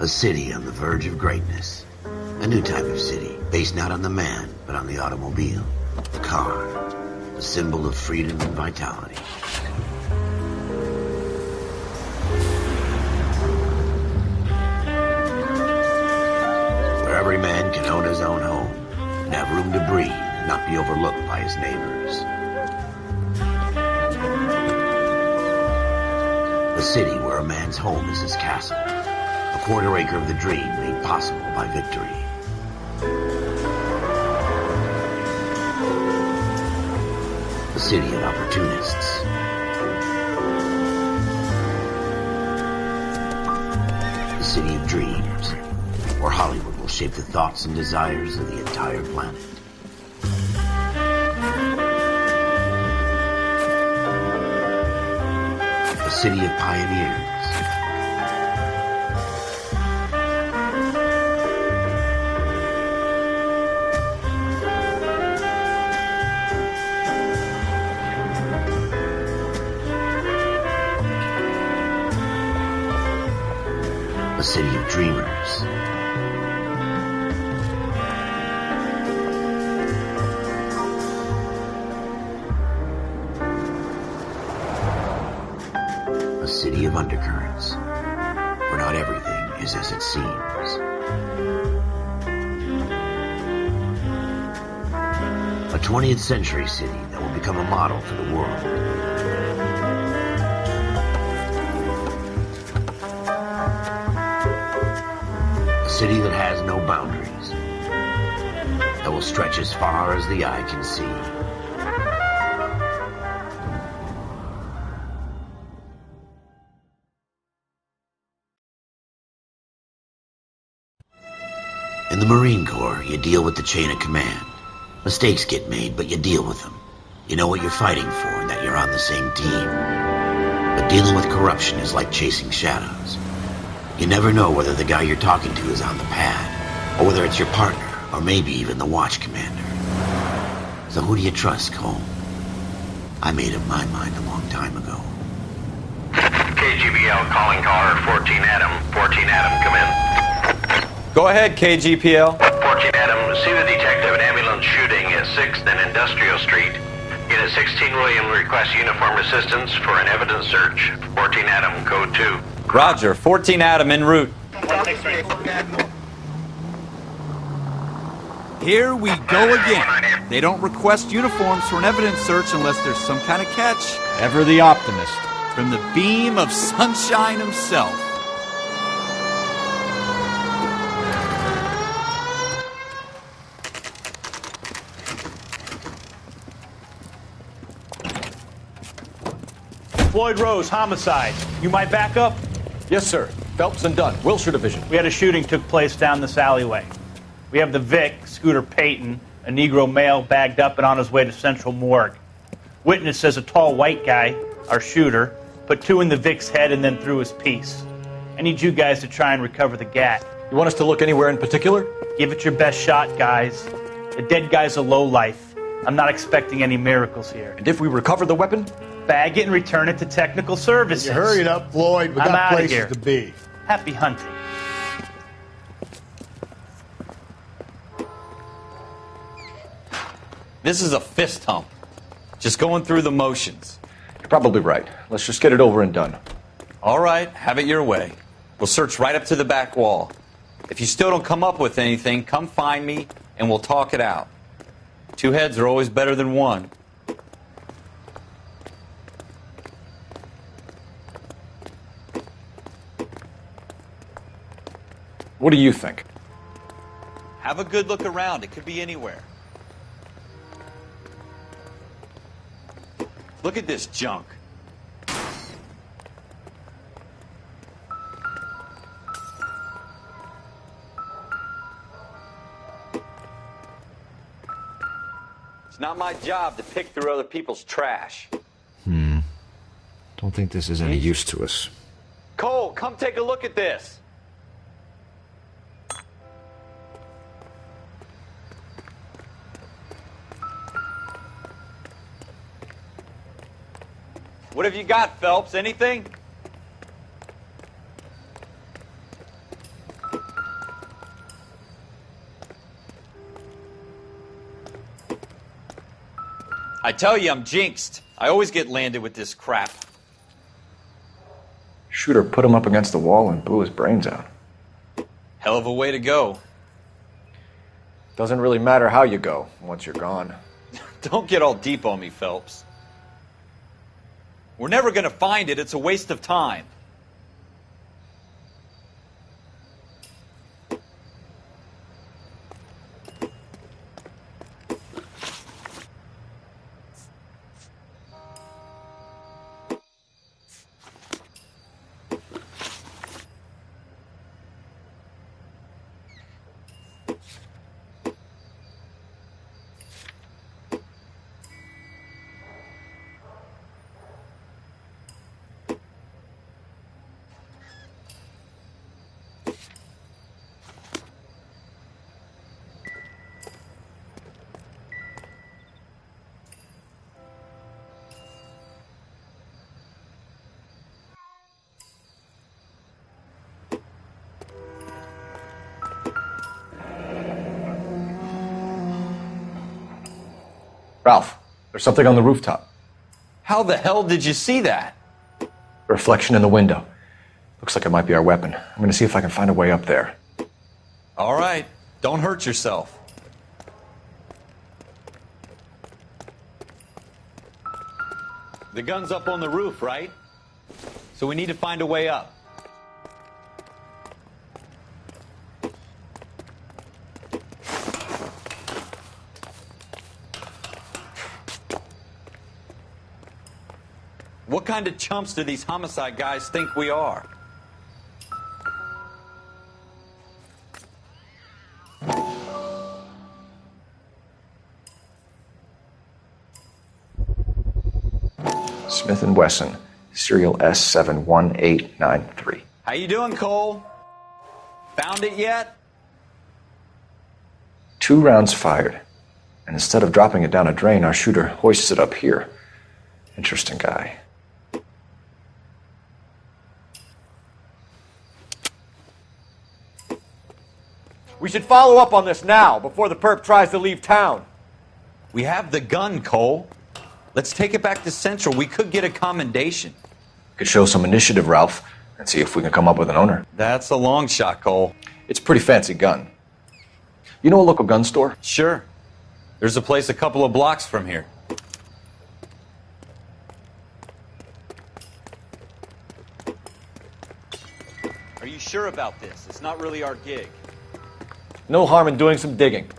A city on the verge of greatness. A new type of city, based not on the man, but on the automobile. The car. The symbol of freedom and vitality. Where every man can own his own home and have room to breathe and not be overlooked by his neighbors. A city where a man's home is his castle. A quarter acre of the dream made possible by victory. A city of opportunists. A city of dreams, where Hollywood will shape the thoughts and desires of the entire planet. A city of pioneers. A city of dreamers. A city of undercurrents, where not everything is as it seems. A 20th century city that will become a model for the world. A city that has no boundaries, that will stretch as far as the eye can see. In the Marine Corps, you deal with the chain of command. Mistakes get made, but you deal with them. You know what you're fighting for and that you're on the same team. But dealing with corruption is like chasing shadows. You never know whether the guy you're talking to is on the pad, or whether it's your partner, or maybe even the watch commander. So who do you trust, Cole? I made up my mind a long time ago. KGBL calling caller 14 Adam. 14 Adam, come in. Go ahead, KGPL. 14 Adam, see the detective an ambulance shooting at 6th and Industrial Street. Unit 16 William requests uniform assistance for an evidence search. 14 Adam, code 2. Roger, 14 Adam en route. Here we go again. They don't request uniforms for an evidence search unless there's some kind of catch. Ever the optimist. From the beam of sunshine himself. Floyd Rose, homicide. You might back up? Yes, sir. Phelps and Dunn, Wilshire Division. We had a shooting took place down this alleyway. We have the Vic, Scooter Payton, a Negro male bagged up and on his way to Central Morgue. Witness says a tall white guy, our shooter, put 2 in the Vic's head and then threw his piece. I need you guys to try and recover the gat. You want us to look anywhere in particular? Give it your best shot, guys. The dead guy's a lowlife. I'm not expecting any miracles here. And if we recover the weapon? Bag it and return it to technical services. You hurry it up, Floyd. We I'm got outta places here. to be. Happy hunting. This is a fist hump. Just going through the motions. You're probably right. Let's just get it over and done. All right, have it your way. We'll search right up to the back wall. If you still don't come up with anything, come find me and we'll talk it out. 2 heads are always better than 1. What do you think? Have a good look around. It could be anywhere. Look at this junk. It's not my job to pick through other people's trash. Don't think this is any use to us. Cole, come take a look at this. What have you got, Phelps? Anything? I tell you, I'm jinxed. I always get landed with this crap. Shooter put him up against the wall and blew his brains out. Hell of a way to go. Doesn't really matter how you go once you're gone. Don't get all deep on me, Phelps. We're never going to find it. It's a waste of time. Ralph, there's something on the rooftop. How the hell did you see that? A reflection in the window. Looks like it might be our weapon. I'm going to see if I can find a way up there. All right. Don't hurt yourself. The gun's up on the roof, right? So we need to find a way up. What kind of chumps do these homicide guys think we are? Smith & Wesson, serial S71893. How you doing, Cole? Found it yet? 2 rounds fired. And instead of dropping it down a drain, our shooter hoists it up here. Interesting guy. We should follow up on this now, before the perp tries to leave town. We have the gun, Cole. Let's take it back to Central. We could get a commendation. Could show some initiative, Ralph, and see if we can come up with an owner. That's a long shot, Cole. It's a pretty fancy gun. You know a local gun store? Sure. There's a place a couple of blocks from here. Are you sure about this? It's not really our gig. No harm in doing some digging.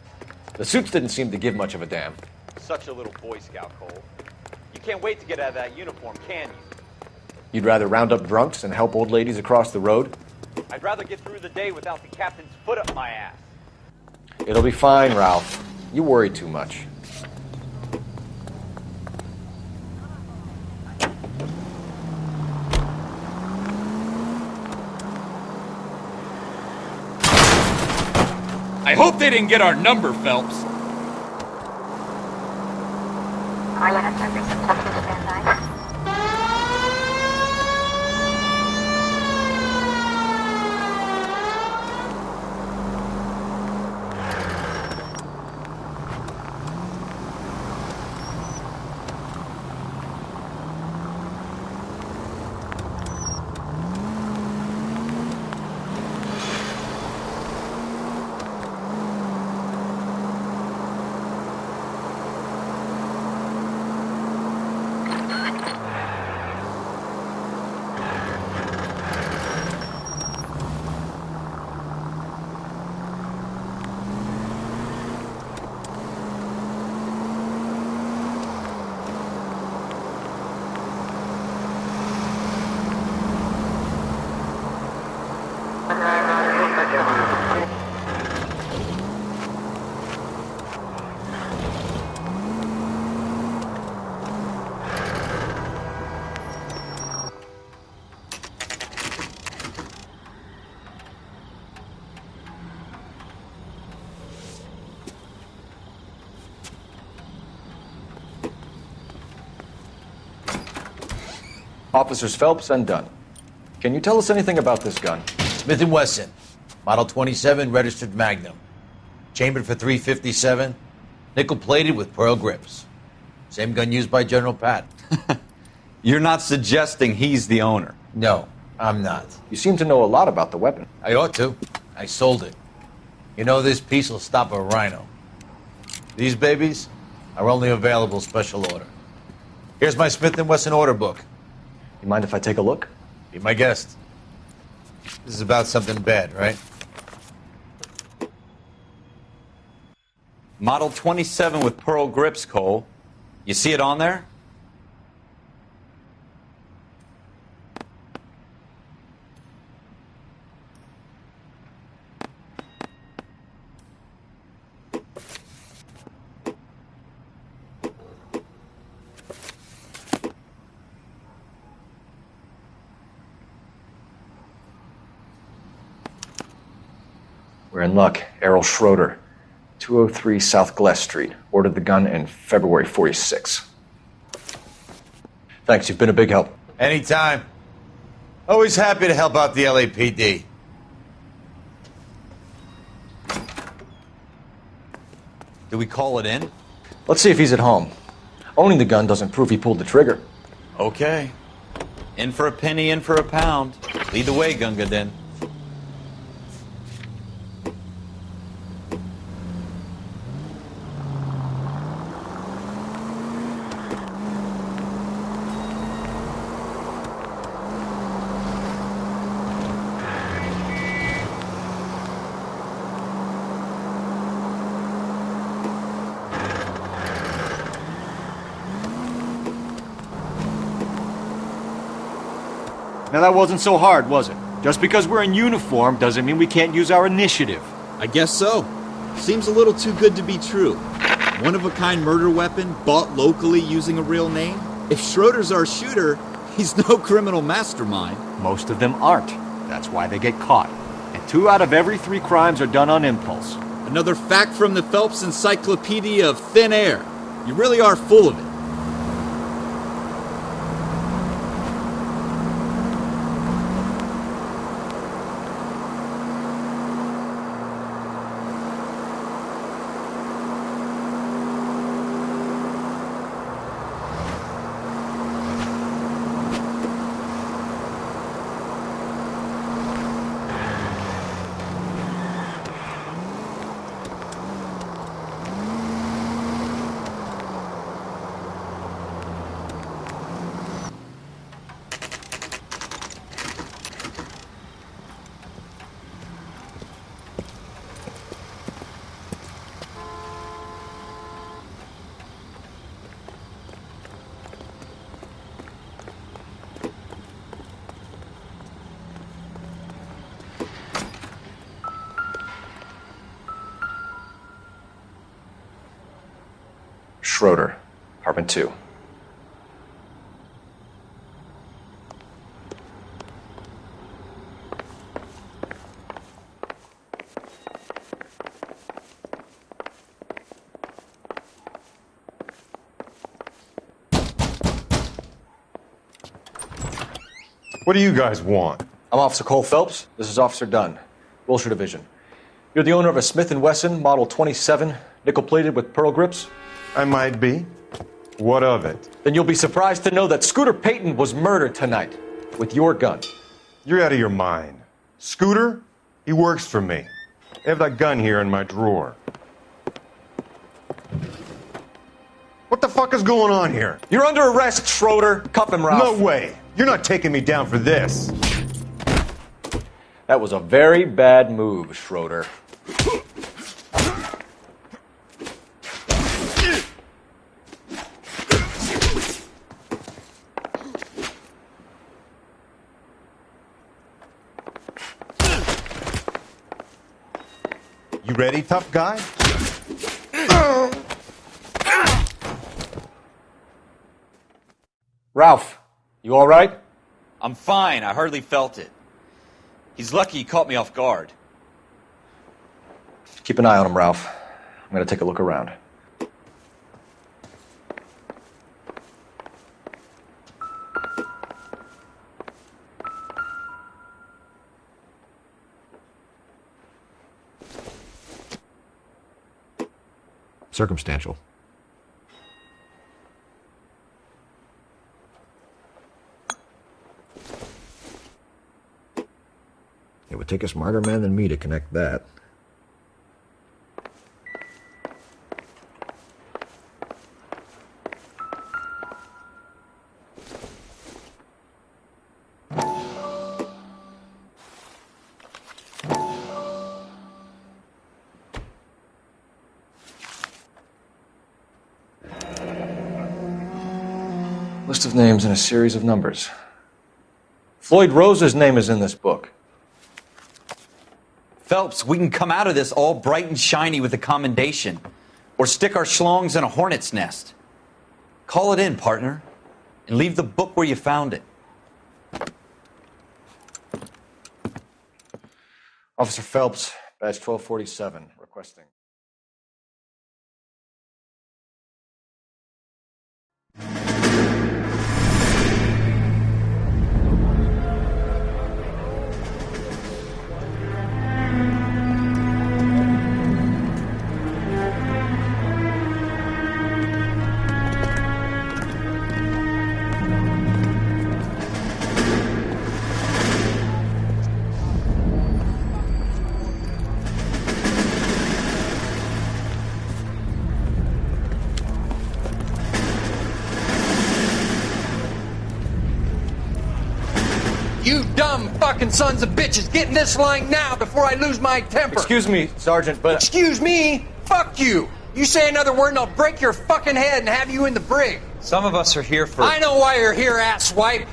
The suits didn't seem to give much of a damn. Such a little Boy Scout, Cole. You can't wait to get out of that uniform, can you? You'd rather round up drunks and help old ladies across the road? I'd rather get through the day without the captain's foot up my ass. It'll be fine, Ralph. You worry too much. I hope they didn't get our number, Phelps. All units are successful to stand by. Officers Phelps and Dunn. Can you tell us anything about this gun? Smith & Wesson, Model 27, registered Magnum. Chambered for .357, nickel-plated with pearl grips. Same gun used by General Patton. You're not suggesting he's the owner? No, I'm not. You seem to know a lot about the weapon. I ought to. I sold it. You know, this piece will stop a rhino. These babies are only available special order. Here's my Smith & Wesson order book. You mind if I take a look? Be my guest. This is about something bad, right? Model 27 with pearl grips, Cole. You see it on there? We're in luck. Errol Schroeder, 203 South Gless Street. Ordered the gun in February 46. Thanks, you've been a big help. Anytime. Always happy to help out the LAPD. Do we call it in? Let's see if he's at home. Owning the gun doesn't prove he pulled the trigger. Okay. In for a penny, in for a pound. Lead the way, Gunga Din. Now that wasn't so hard, was it? Just because we're in uniform doesn't mean we can't use our initiative. I guess so. Seems a little too good to be true. One-of-a-kind murder weapon bought locally using a real name? If Schroeder's our shooter, he's no criminal mastermind. Most of them aren't. That's why they get caught. And 2 out of every 3 crimes are done on impulse. Another fact from the Phelps Encyclopedia of Thin Air. You really are full of it. Schroeder, apartment 2. What do you guys want? I'm Officer Cole Phelps. This is Officer Dunn, Wilshire Division. You're the owner of a Smith & Wesson Model 27, nickel-plated with pearl grips? I might be. What of it? Then you'll be surprised to know that Scooter Payton was murdered tonight with your gun. You're out of your mind. Scooter? He works for me. I have that gun here in my drawer. What the fuck is going on here? You're under arrest, Schroeder. Cuff him, Ralph. No way. You're not taking me down for this. That was a very bad move, Schroeder. You ready, tough guy? Ralph, you all right? I'm fine. I hardly felt it. He's lucky he caught me off guard. Keep an eye on him, Ralph. I'm going to take a look around. Circumstantial. take a smarter man than me to connect that. List of names and a series of numbers. Floyd Rose's name is in this book. Phelps, we can come out of this all bright and shiny with a commendation, or stick our schlongs in a hornet's nest. Call it in, partner, and leave the book where you found it. Officer Phelps, badge 1247, requesting. You dumb fucking sons of bitches, get in this line now before I lose my temper. Excuse me, Sergeant, but... Excuse me? Fuck you. You say another word and I'll break your fucking head and have you in the brig. Some of us are here for... I know why you're here, asswipe.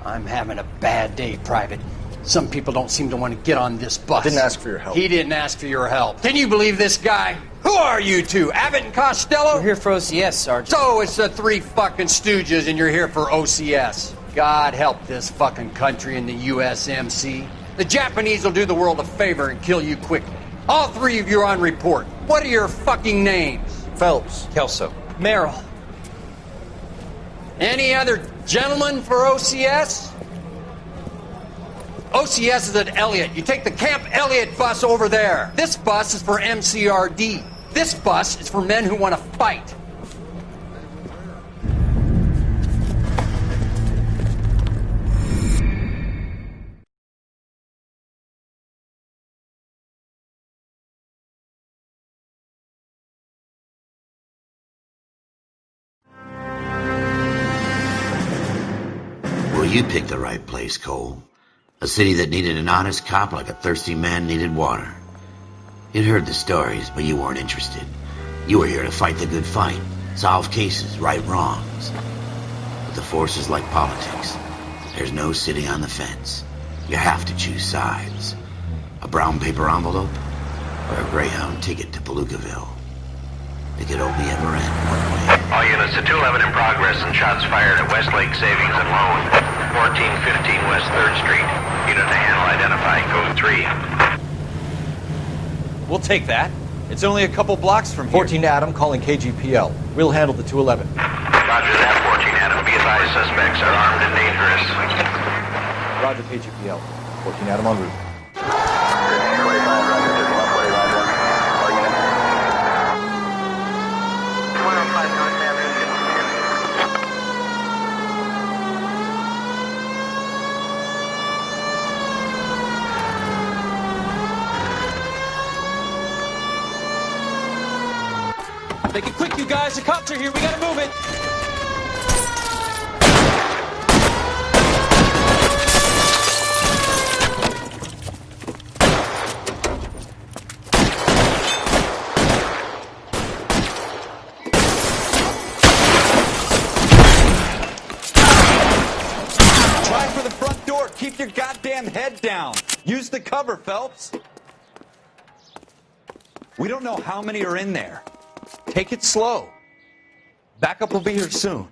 I'm having a bad day, Private. Some people don't seem to want to get on this bus. I didn't ask for your help. He didn't ask for your help. Can you believe this guy? Who are you two? Abbott and Costello? We're here for OCS, Sergeant. So it's the three fucking stooges and you're here for OCS. God help this fucking country and the USMC. The Japanese will do the world a favor and kill you quickly. All three of you are on report. What are your fucking names? Phelps. Kelso. Merrill. Any other gentlemen for OCS? OCS is at Elliott. You take the Camp Elliott bus over there. This bus is for MCRD. This bus is for men who want to fight. Well, you picked the right place, Cole. A city that needed an honest cop like a thirsty man needed water. You'd heard the stories, but you weren't interested. You were here to fight the good fight, solve cases, right wrongs. But the force is like politics. There's no sitting on the fence. You have to choose sides. A brown paper envelope or a Greyhound ticket to Palookaville. It could only ever end one way. All units to 211 in progress and shots fired at Westlake Savings and Loan, 1415 West 3rd Street. Unit to handle identify, code 3. We'll take that. It's only a couple blocks from here. 14 Adam calling KGPL. We'll handle the 211. Roger that, 14 Adam. Be advised, suspects are armed and dangerous. Roger KGPL. 14 Adam en route. Make it quick, you guys. The cops are here. We gotta move it. Try for the front door. Keep your goddamn head down. Use the cover, Phelps. We don't know how many are in there. Take it slow. Backup will be here soon.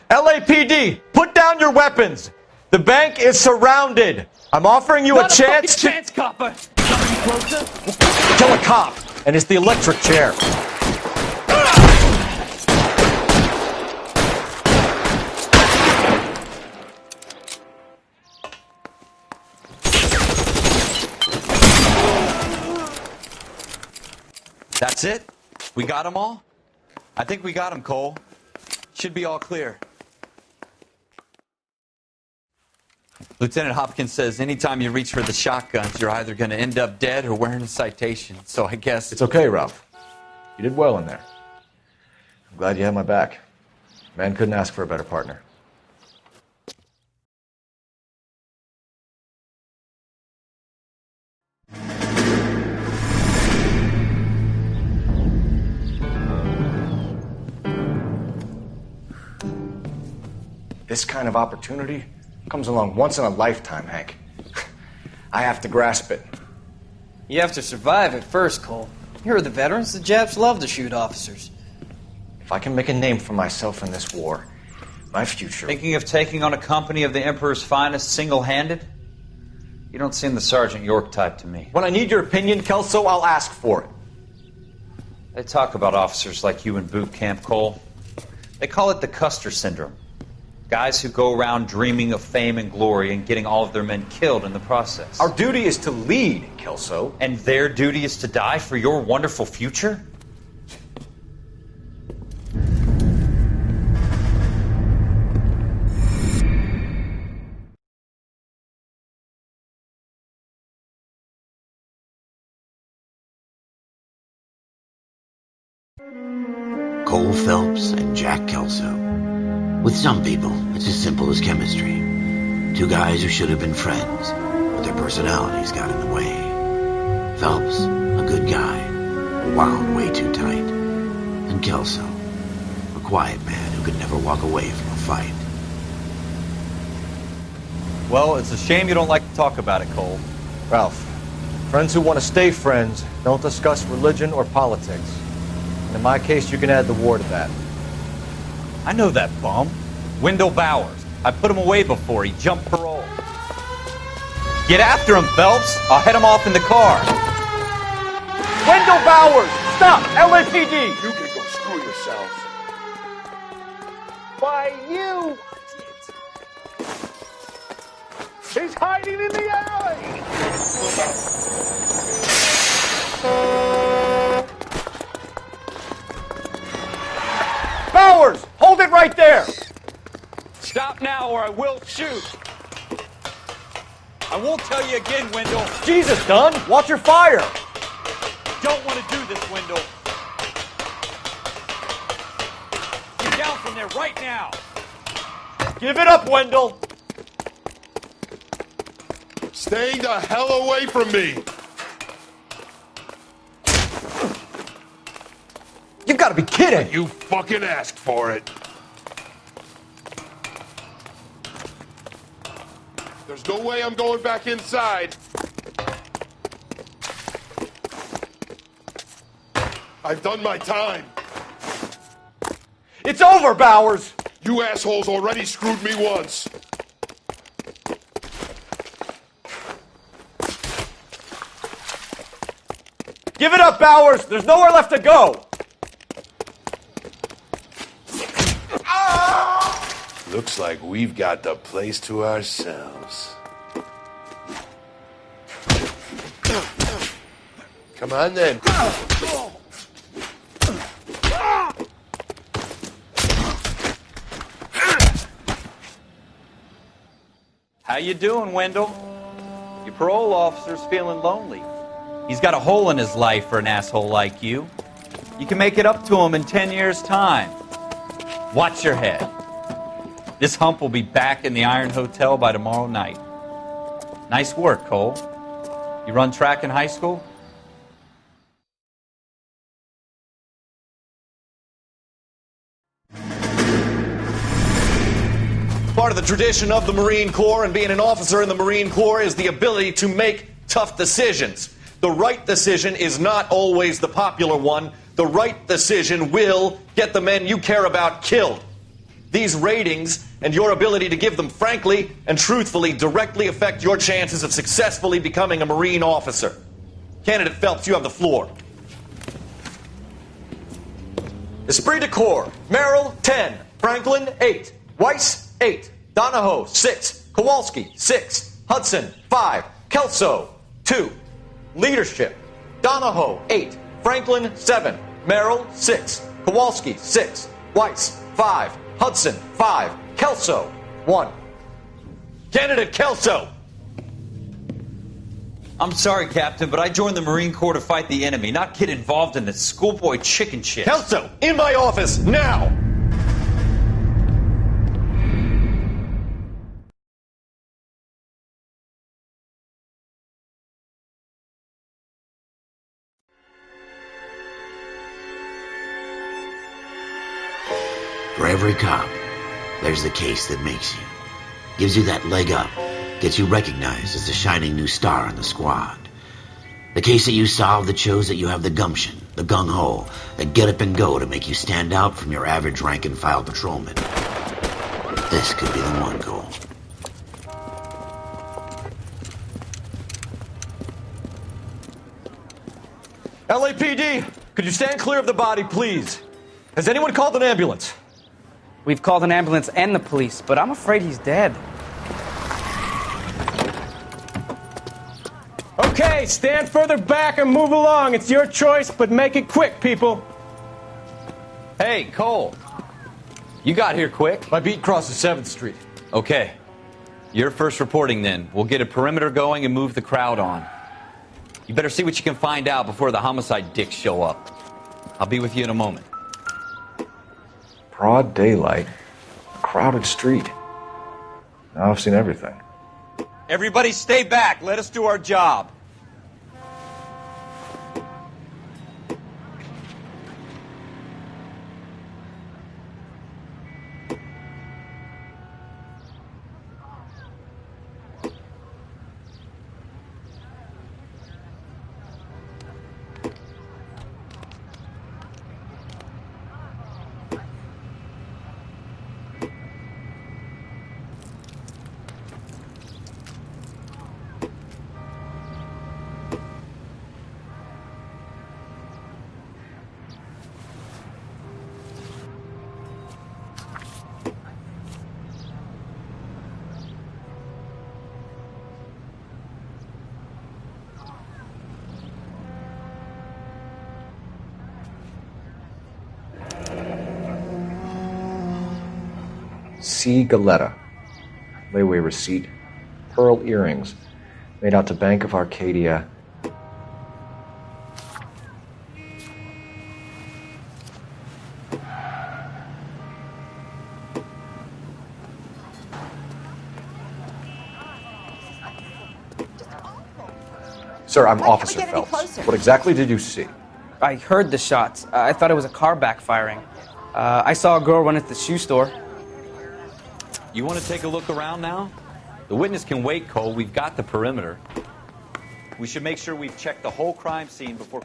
LAPD, put down your weapons. The bank is surrounded. I'm offering you a chance to... chance, copper. Coming closer. Kill a cop, and it's the electric chair. That's it? We got them all? I think we got them, Cole. Should be all clear. Lieutenant Hopkins says anytime you reach for the shotguns, you're either going to end up dead or wearing a citation. So I guess... It's okay, Ralph. You did well in there. I'm glad you had my back. Man couldn't ask for a better partner. This kind of opportunity comes along once in a lifetime, Hank. I have to grasp it. You have to survive it first, Cole. Here are the veterans. The Japs love to shoot officers. If I can make a name for myself in this war, my future... Thinking of taking on a company of the Emperor's finest single-handed? You don't seem the Sergeant York type to me. When I need your opinion, Kelso, I'll ask for it. They talk about officers like you in boot camp, Cole. They call it the Custer Syndrome. Guys who go around dreaming of fame and glory and getting all of their men killed in the process. Our duty is to lead, Kelso. And their duty is to die for your wonderful future? Cole Phelps and Jack Kelso. With some people, it's as simple as chemistry. Two guys who should have been friends, but their personalities got in the way. Phelps, a good guy, wound way too tight. And Kelso, a quiet man who could never walk away from a fight. Well, it's a shame you don't like to talk about it, Cole. Ralph, friends who want to stay friends don't discuss religion or politics. And in my case, you can add the war to that. I know that bum. Wendell Bowers. I put him away before. He jumped parole. Get after him, Phelps. I'll head him off in the car. Wendell Bowers! Stop! LAPD! You can go screw yourself. Why, you... He's hiding in the alley! Bowers! Hold it right there! Stop now or I will shoot. I won't tell you again, Wendell. Jesus, Dunn! Watch your fire! Don't want to do this, Wendell. Get down from there right now. Give it up, Wendell! Stay the hell away from me! You've got to be kidding! You fucking asked for it. There's no way I'm going back inside. I've done my time. It's over, Bowers! You assholes already screwed me once. Give it up, Bowers! There's nowhere left to go! Looks like we've got the place to ourselves. Come on then. How you doing, Wendell? Your parole officer's feeling lonely. He's got a hole in his life for an asshole like you. You can make it up to him in 10 years' time. Watch your head. This hump will be back in the Iron Hotel by tomorrow night. Nice work, Cole. You run track in high school? Part of the tradition of the Marine Corps and being an officer in the Marine Corps is the ability to make tough decisions. The right decision is not always the popular one. The right decision will get the men you care about killed. These ratings and your ability to give them frankly and truthfully directly affect your chances of successfully becoming a Marine officer. Candidate Phelps, you have the floor. Esprit de Corps, Merrill, 10. Franklin, 8. Weiss, 8. Donahoe, 6. Kowalski, 6. Hudson, 5. Kelso, 2. Leadership, Donahoe, 8. Franklin, 7. Merrill, 6. Kowalski, 6. Weiss, 5. Hudson, 5. Kelso, 1. Lieutenant Kelso! I'm sorry, Captain, but I joined the Marine Corps to fight the enemy, not get involved in this schoolboy chicken shit. Kelso, in my office, now! For every cop, there's the case that makes you. Gives you that leg up. Gets you recognized as the shining new star in the squad. The case that you solve that shows that you have the gumption, the gung-ho, the get up and go to make you stand out from your average rank-and-file patrolman. This could be the one, Cole. LAPD, could you stand clear of the body, please? Has anyone called an ambulance? We've called an ambulance and the police, but I'm afraid he's dead. Okay, stand further back and move along. It's your choice, but make it quick, people. Hey, Cole. You got here quick. My beat crosses 7th Street. Okay. You're first reporting then. We'll get a perimeter going and move the crowd on. You better see what you can find out before the homicide dicks show up. I'll be with you in a moment. Broad daylight. Crowded street. Now I've seen everything. Everybody stay back. Let us do our job. C. Galetta. Layaway receipt. Pearl earrings. Made out to Bank of Arcadia. Sir, I'm Officer Phelps. What exactly did you see? I heard the shots. I thought it was a car backfiring. I saw a girl run at the shoe store. You want to take a look around now? The witness can wait, Cole. We've got the perimeter. We should make sure we've checked the whole crime scene before...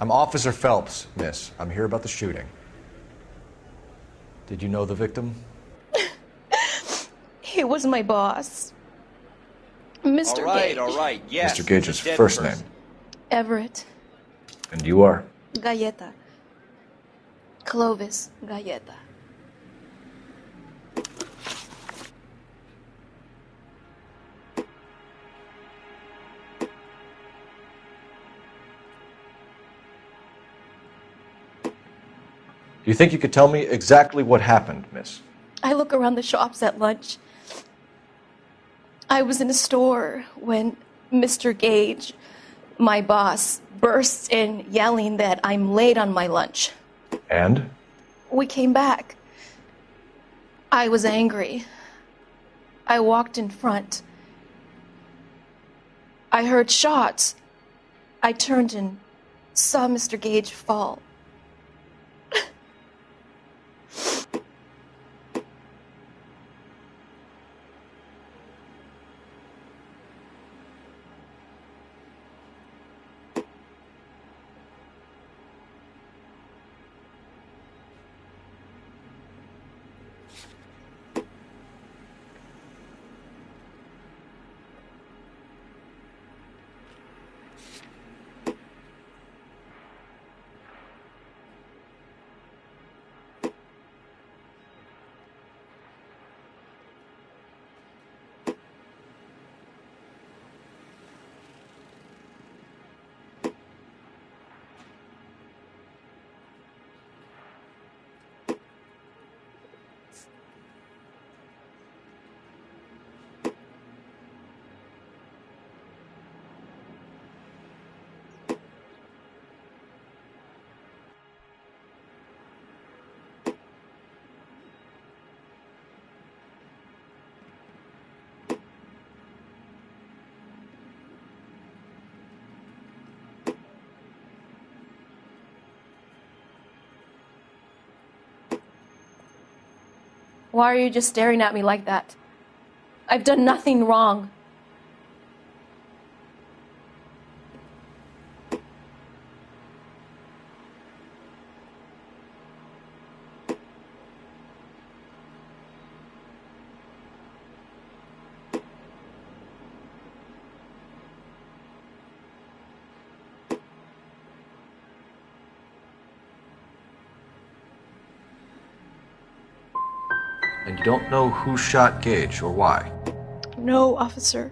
I'm Officer Phelps, miss. I'm here about the shooting. Did you know the victim? He was my boss. Mr. Gage. All right, yes. Mr. Gage's first name. Everett. And you are? Galleta. Clovis Galleta. Do you think you could tell me exactly what happened, miss? I look around the shops at lunch. I was in a store when Mr. Gage, my boss, bursts in yelling that I'm late on my lunch. And? We came back. I was angry. I walked in front. I heard shots. I turned and saw Mr. Gage fall. Why are you just staring at me like that? I've done nothing wrong. And you don't know who shot Gage or why? No, officer.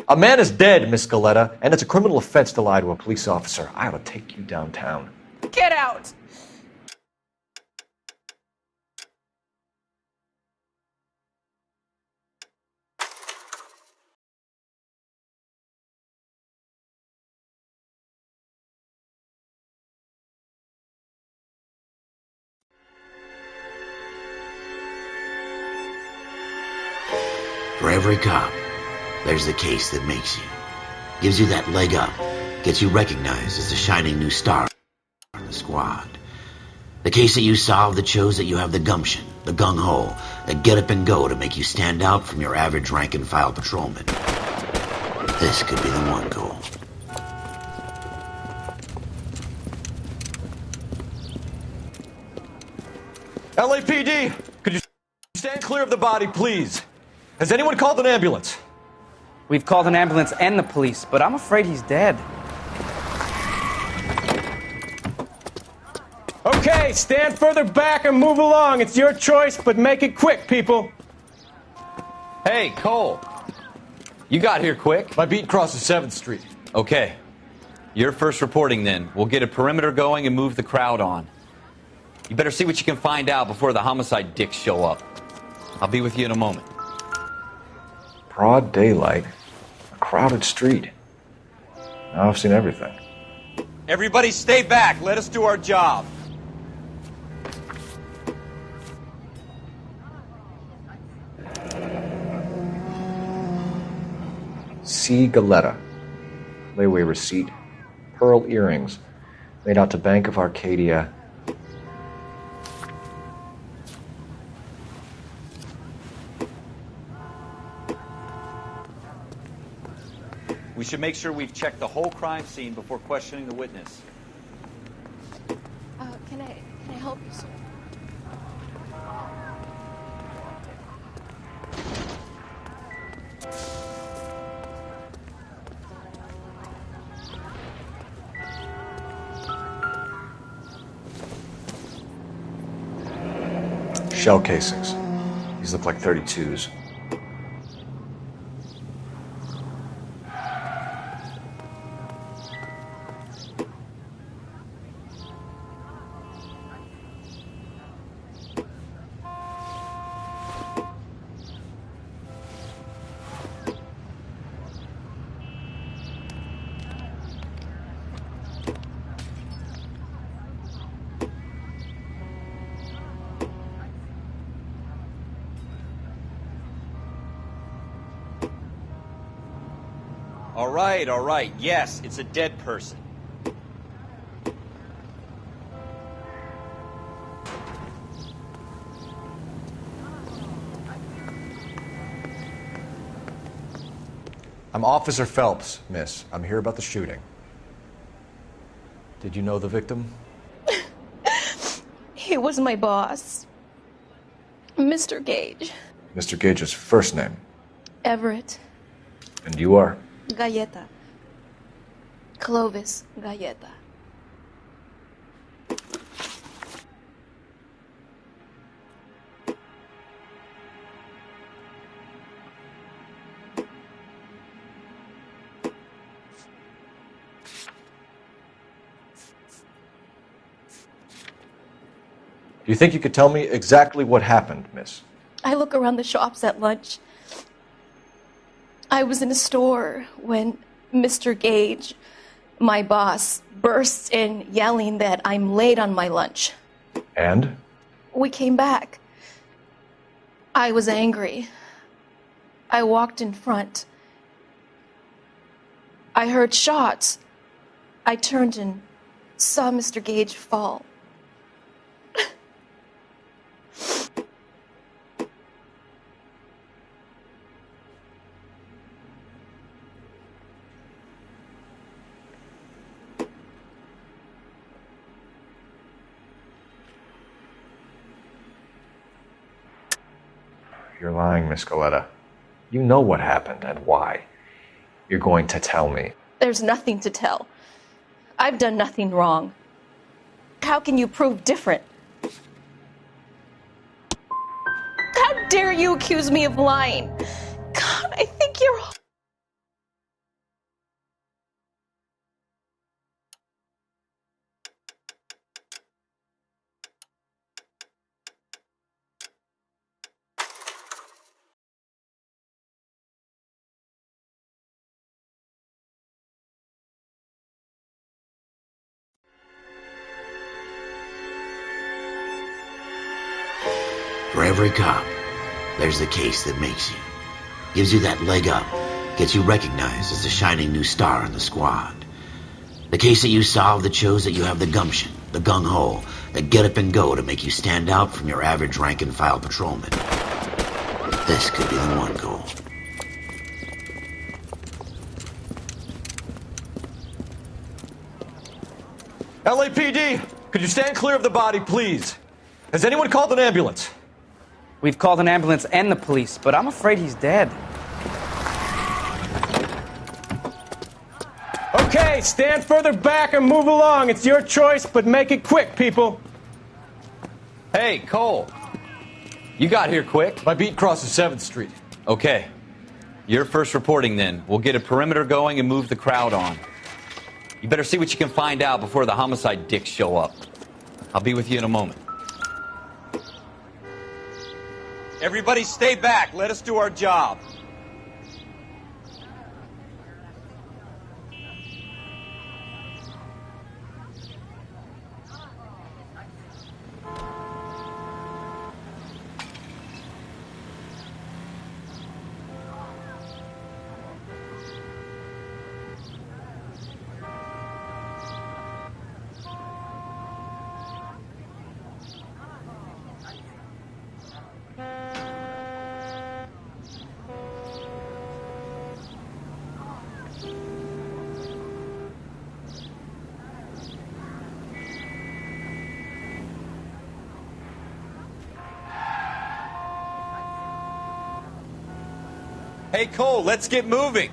A man is dead, Miss Galetta, and it's a criminal offense to lie to a police officer. I ought to take you downtown. Get out! For every cop, there's the case that makes you. Gives you that leg up. Gets you recognized as the shining new star in the squad. The case that you solve that shows that you have the gumption, the gung-ho, the get up and go to make you stand out from your average rank-and-file patrolman. This could be the one, Cole. LAPD, could you stand clear of the body, please? Has anyone called an ambulance? We've called an ambulance and the police, but I'm afraid he's dead. Okay, stand further back and move along. It's your choice, but make it quick, people. Hey, Cole. You got here quick. My beat crosses 7th Street. Okay. You're first reporting then. We'll get a perimeter going and move the crowd on. You better see what you can find out before the homicide dicks show up. I'll be with you in a moment. Broad daylight, a crowded street. Now I've seen everything. Everybody stay back. Let us do our job. C. Galetta. Layaway receipt. Pearl earrings. Made out to Bank of Arcadia. We should make sure we've checked the whole crime scene before questioning the witness. Can I help you, sir? Shell casings. These look like 32s. All right. Yes, it's a dead person. I'm Officer Phelps, miss. I'm here about the shooting. Did you know the victim? He was my boss. Mr. Gage. Mr. Gage's first name. Everett. And you are? Galleta. Clovis Galleta. Do you think you could tell me exactly what happened, miss? I look around the shops at lunch. I was in a store when Mr. Gage, my boss, bursts in yelling that I'm late on my lunch. And? We came back. I was angry. I walked in front. I heard shots. I turned and saw Mr. Gage fall. You're lying, Miss Coletta. You know what happened and why. You're going to tell me. There's nothing to tell. I've done nothing wrong. How can you prove different? How dare you accuse me of lying? God, I think you're... For every cop, there's the case that makes you. Gives you that leg up. Gets you recognized as the shining new star in the squad. The case that you solve that shows that you have the gumption, the gung-ho, the get up and go to make you stand out from your average rank-and-file patrolman. This could be the one goal. LAPD, could you stand clear of the body, please? Has anyone called an ambulance? We've called an ambulance and the police, but I'm afraid he's dead. Okay, stand further back and move along. It's your choice, but make it quick, people. Hey, Cole. You got here quick. My beat crosses 7th Street. Okay. You're first reporting then. We'll get a perimeter going and move the crowd on. You better see what you can find out before the homicide dicks show up. I'll be with you in a moment. Everybody stay back. Let us do our job. Hey, Cole, let's get moving.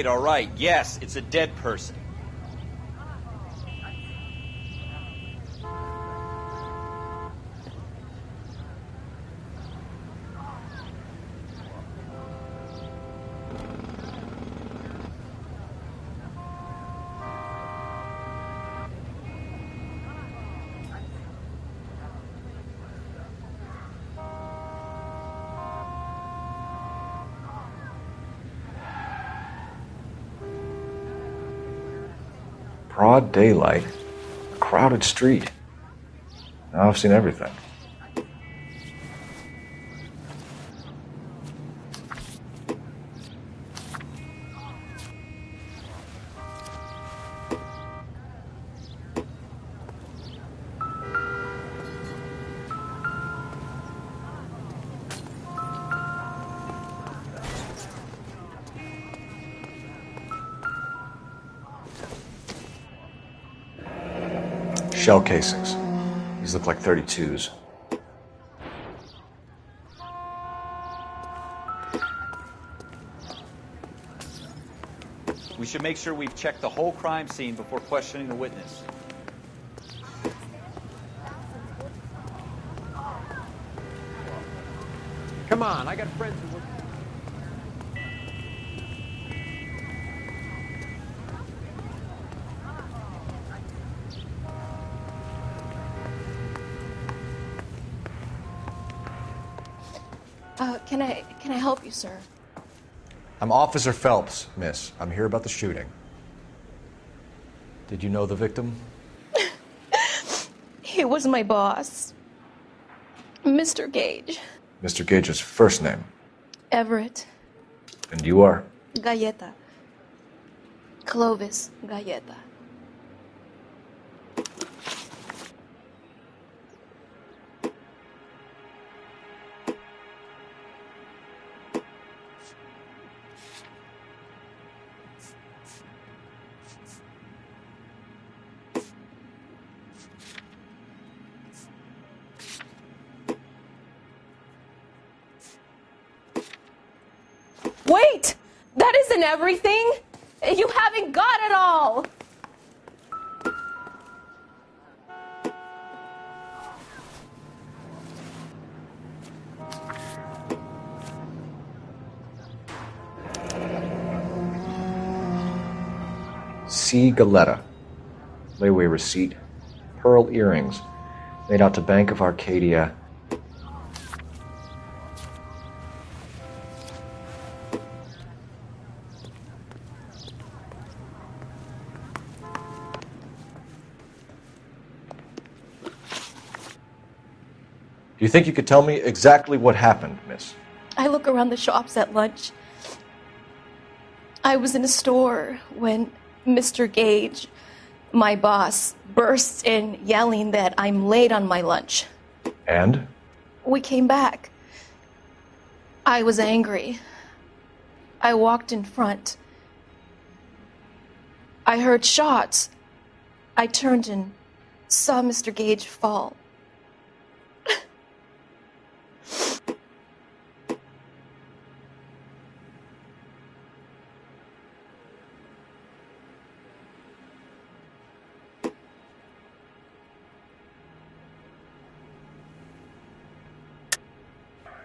All right. Yes, it's a dead person. Broad daylight, a crowded street. Now I've seen everything. Shell casings. These look like 32s. We should make sure we've checked the whole crime scene before questioning the witness. Come on, I got friends who work... Can I help you, sir? I'm Officer Phelps, miss. I'm here about the shooting. Did you know the victim? He was my boss, Mr. Gage. Mr. Gage's first name. Everett. And you are? Galleta. Clovis Galleta. Wait! That isn't everything! You haven't got it all! C. Galleta. Layaway receipt. Pearl earrings. Made out to Bank of Arcadia. Do you think you could tell me exactly what happened, miss? I look around the shops at lunch. I was in a store when Mr. Gage, my boss, bursts in yelling that I'm late on my lunch. And? We came back. I was angry. I walked in front. I heard shots. I turned and saw Mr. Gage fall.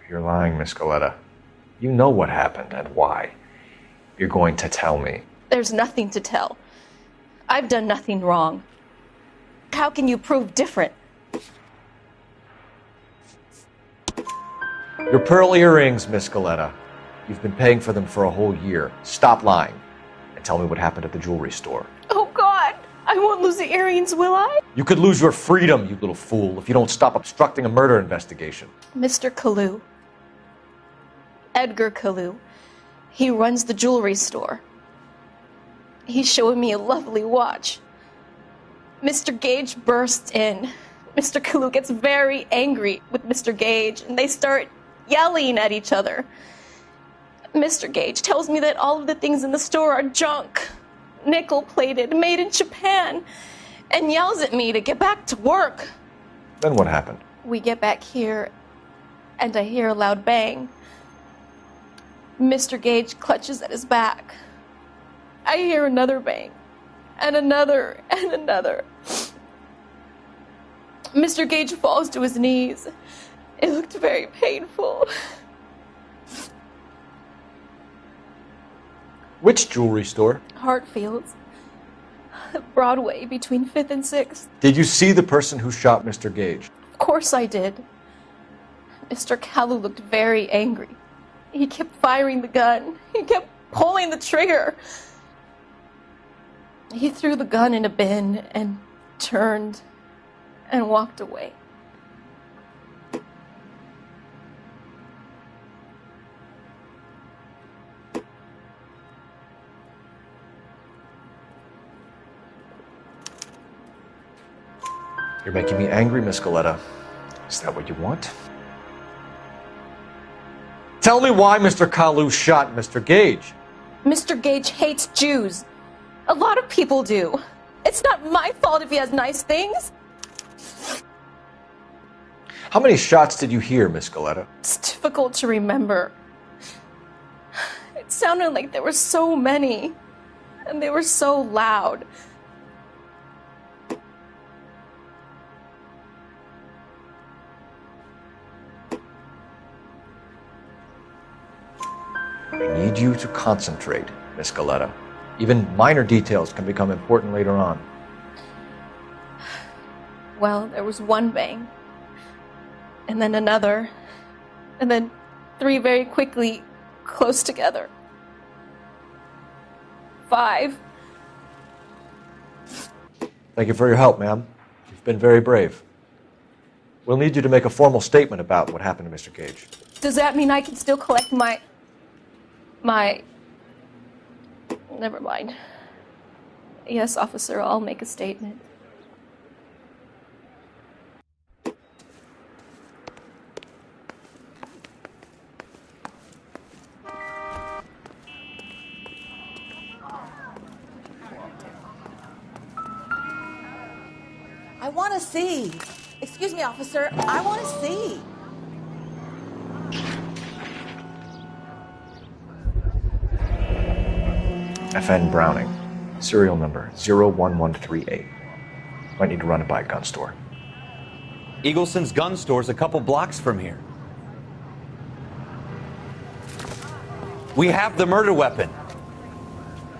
You're lying, Miss Galleta. You know what happened and why. You're going to tell me. There's nothing to tell. I've done nothing wrong. How can you prove different? Your pearl earrings, Miss Galleta. You've been paying for them for a whole year. Stop lying and tell me what happened at the jewelry store. Oh, God! I won't lose the earrings, will I? You could lose your freedom, you little fool, if you don't stop obstructing a murder investigation. Mr. Kalu. Edgar Kalu. He runs the jewelry store. He's showing me a lovely watch. Mr. Gage bursts in. Mr. Kalu gets very angry with Mr. Gage, and they start yelling at each other. Mr. Gage tells me that all of the things in the store are junk, nickel-plated, made in Japan, and yells at me to get back to work. Then what happened? We get back here, and I hear a loud bang. Mr. Gage clutches at his back. I hear another bang, and another, and another. Mr. Gage falls to his knees. It looked very painful. Which jewelry store? Hartfield's. Broadway, between 5th and 6th. Did you see the person who shot Mr. Gage? Of course I did. Mr. Kalu looked very angry. He kept firing the gun. He kept pulling the trigger. He threw the gun in a bin and turned and walked away. You're making me angry, Miss Galleta. Is that what you want? Tell me why Mr. Kalu shot Mr. Gage. Mr. Gage hates Jews. A lot of people do. It's not my fault if he has nice things. How many shots did you hear, Miss Galleta? It's difficult to remember. It sounded like there were so many, and they were so loud. I need you to concentrate, Miss Galleta. Even minor details can become important later on. Well, there was one bang, and then another, and then 3 very quickly, close together. 5. Thank you for your help, ma'am. You've been very brave. We'll need you to make a formal statement about what happened to Mr. Gage. Does that mean I can still collect my... Never mind. Yes, officer, I'll make a statement. I want to see. Excuse me, officer. I want to see. FN Browning, serial number 01138. Might need to run it by a gun store. Eagleson's gun store's a couple blocks from here. We have the murder weapon.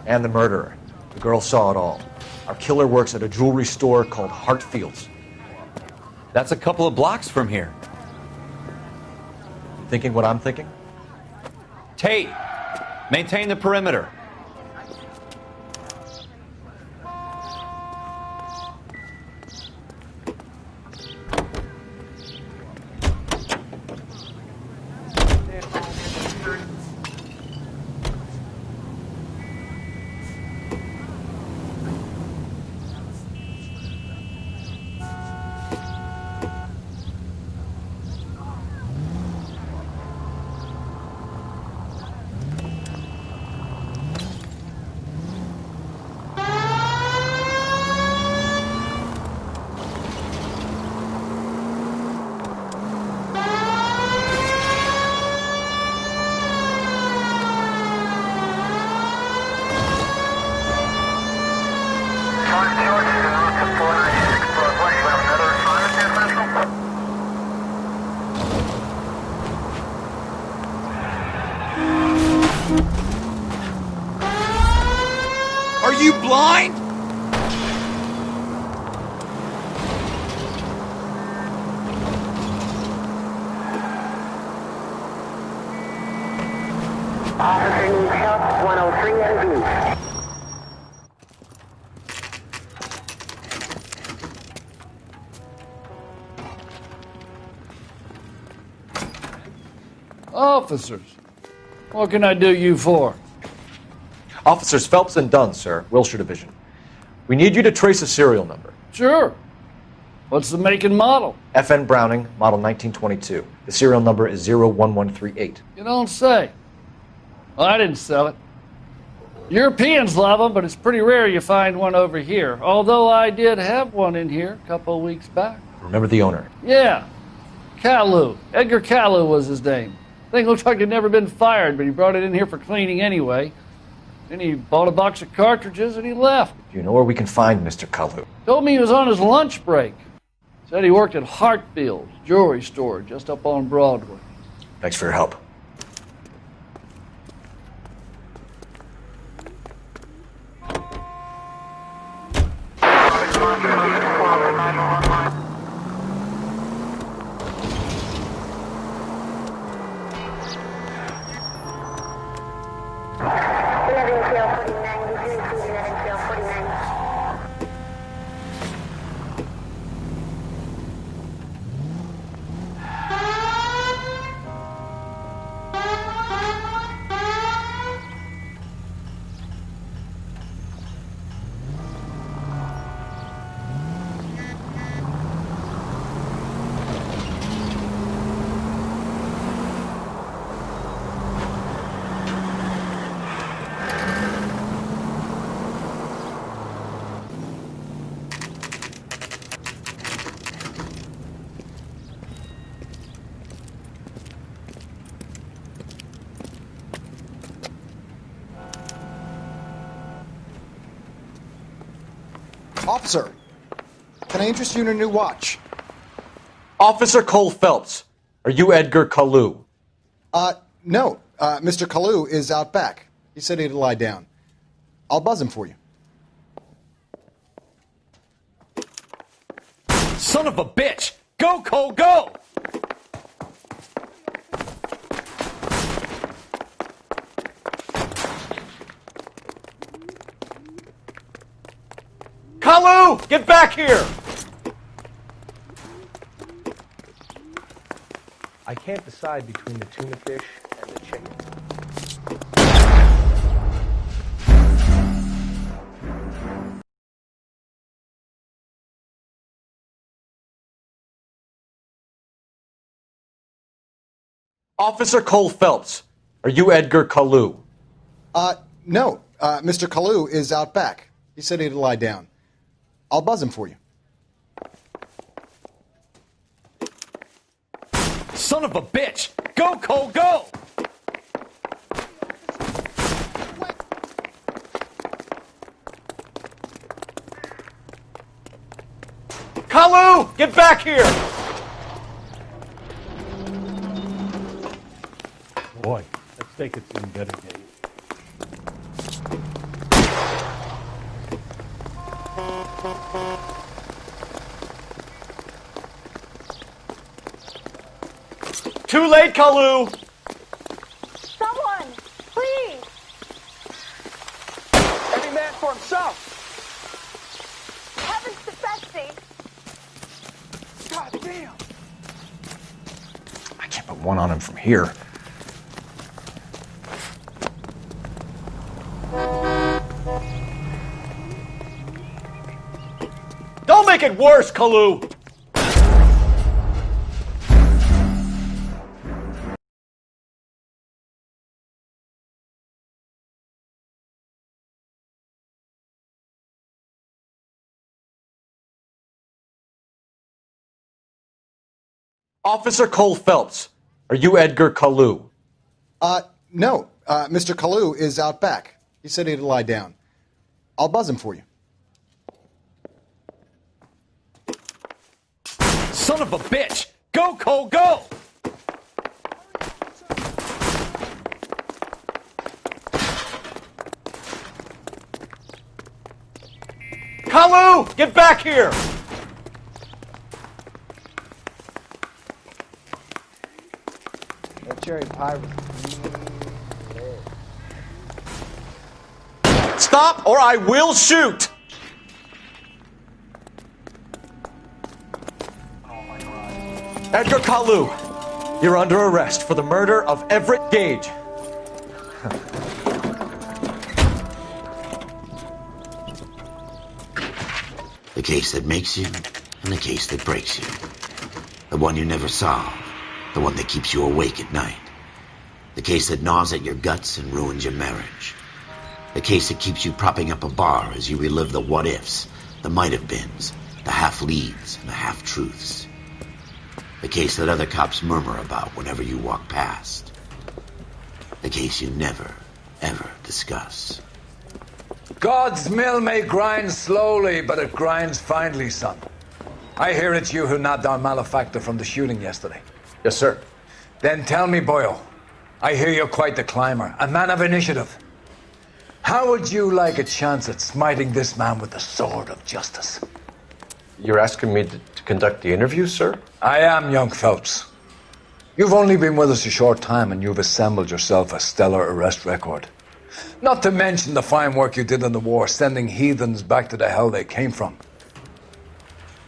And the murderer. The girl saw it all. Our killer works at a jewelry store called Hartfields. That's a couple of blocks from here. Thinking what I'm thinking? Tate, maintain the perimeter. Are you blind? Officer needs help, 103 and B. Officers, what can I do you for? Officers Phelps and Dunn, sir, Wilshire Division. We need you to trace a serial number. Sure. What's the make and model? FN Browning, model 1922. The serial number is 01138. You don't say. Well, I didn't sell it. Europeans love them, but it's pretty rare you find one over here. Although I did have one in here a couple of weeks back. Remember the owner? Yeah. Kalu. Edgar Kalu was his name. Thing looked like he'd never been fired, but he brought it in here for cleaning anyway. Then he bought a box of cartridges and he left. Do you know where we can find Mr. Kalu? Told me he was on his lunch break. Said he worked at Hartfield's jewelry store just up on Broadway. Thanks for your help. Officer, can I interest you in a new watch? Officer Cole Phelps, are you Edgar Kalu? No. Mr. Kalu is out back. He said he'd lie down. I'll buzz him for you. Son of a bitch! Go, Cole, go! Kalu, get back here! I can't decide between the tuna fish and the chicken. Officer Cole Phelps, are you Edgar Kalu? No. Mr. Kalu is out back. He said he'd lie down. I'll buzz him for you. Son of a bitch! Go, Cole, go! Kalu, get back here! Boy, let's take it some better days. Too late, Kalu! Someone, please! Every man for himself! Heavens to Betsy! God damn! I can't put one on him from here. Don't make it worse, Kalu! Officer Cole Phelps, are you Edgar Kalu? No. Mr. Kalu is out back. He said he'd lie down. I'll buzz him for you. Son of a bitch! Go, Cole, go! Kalu, get back here! That cherry pie was Stop or I will shoot! Edgar Kalu, you're under arrest for the murder of Everett Gage. The case that makes you and the case that breaks you. The one you never solve. The one that keeps you awake at night. The case that gnaws at your guts and ruins your marriage. The case that keeps you propping up a bar as you relive the what-ifs, the might-have-beens, the half-leads and the half-truths. The case that other cops murmur about whenever you walk past. The case you never, ever discuss. God's mill may grind slowly, but it grinds finely, son. I hear it's you who nabbed our malefactor from the shooting yesterday. Yes, sir. Then tell me, Boyle, I hear you're quite the climber, a man of initiative. How would you like a chance at smiting this man with the sword of justice? You're asking me to conduct the interview, sir? I am, young Phelps. You've only been with us a short time and you've assembled yourself a stellar arrest record. Not to mention the fine work you did in the war, sending heathens back to the hell they came from.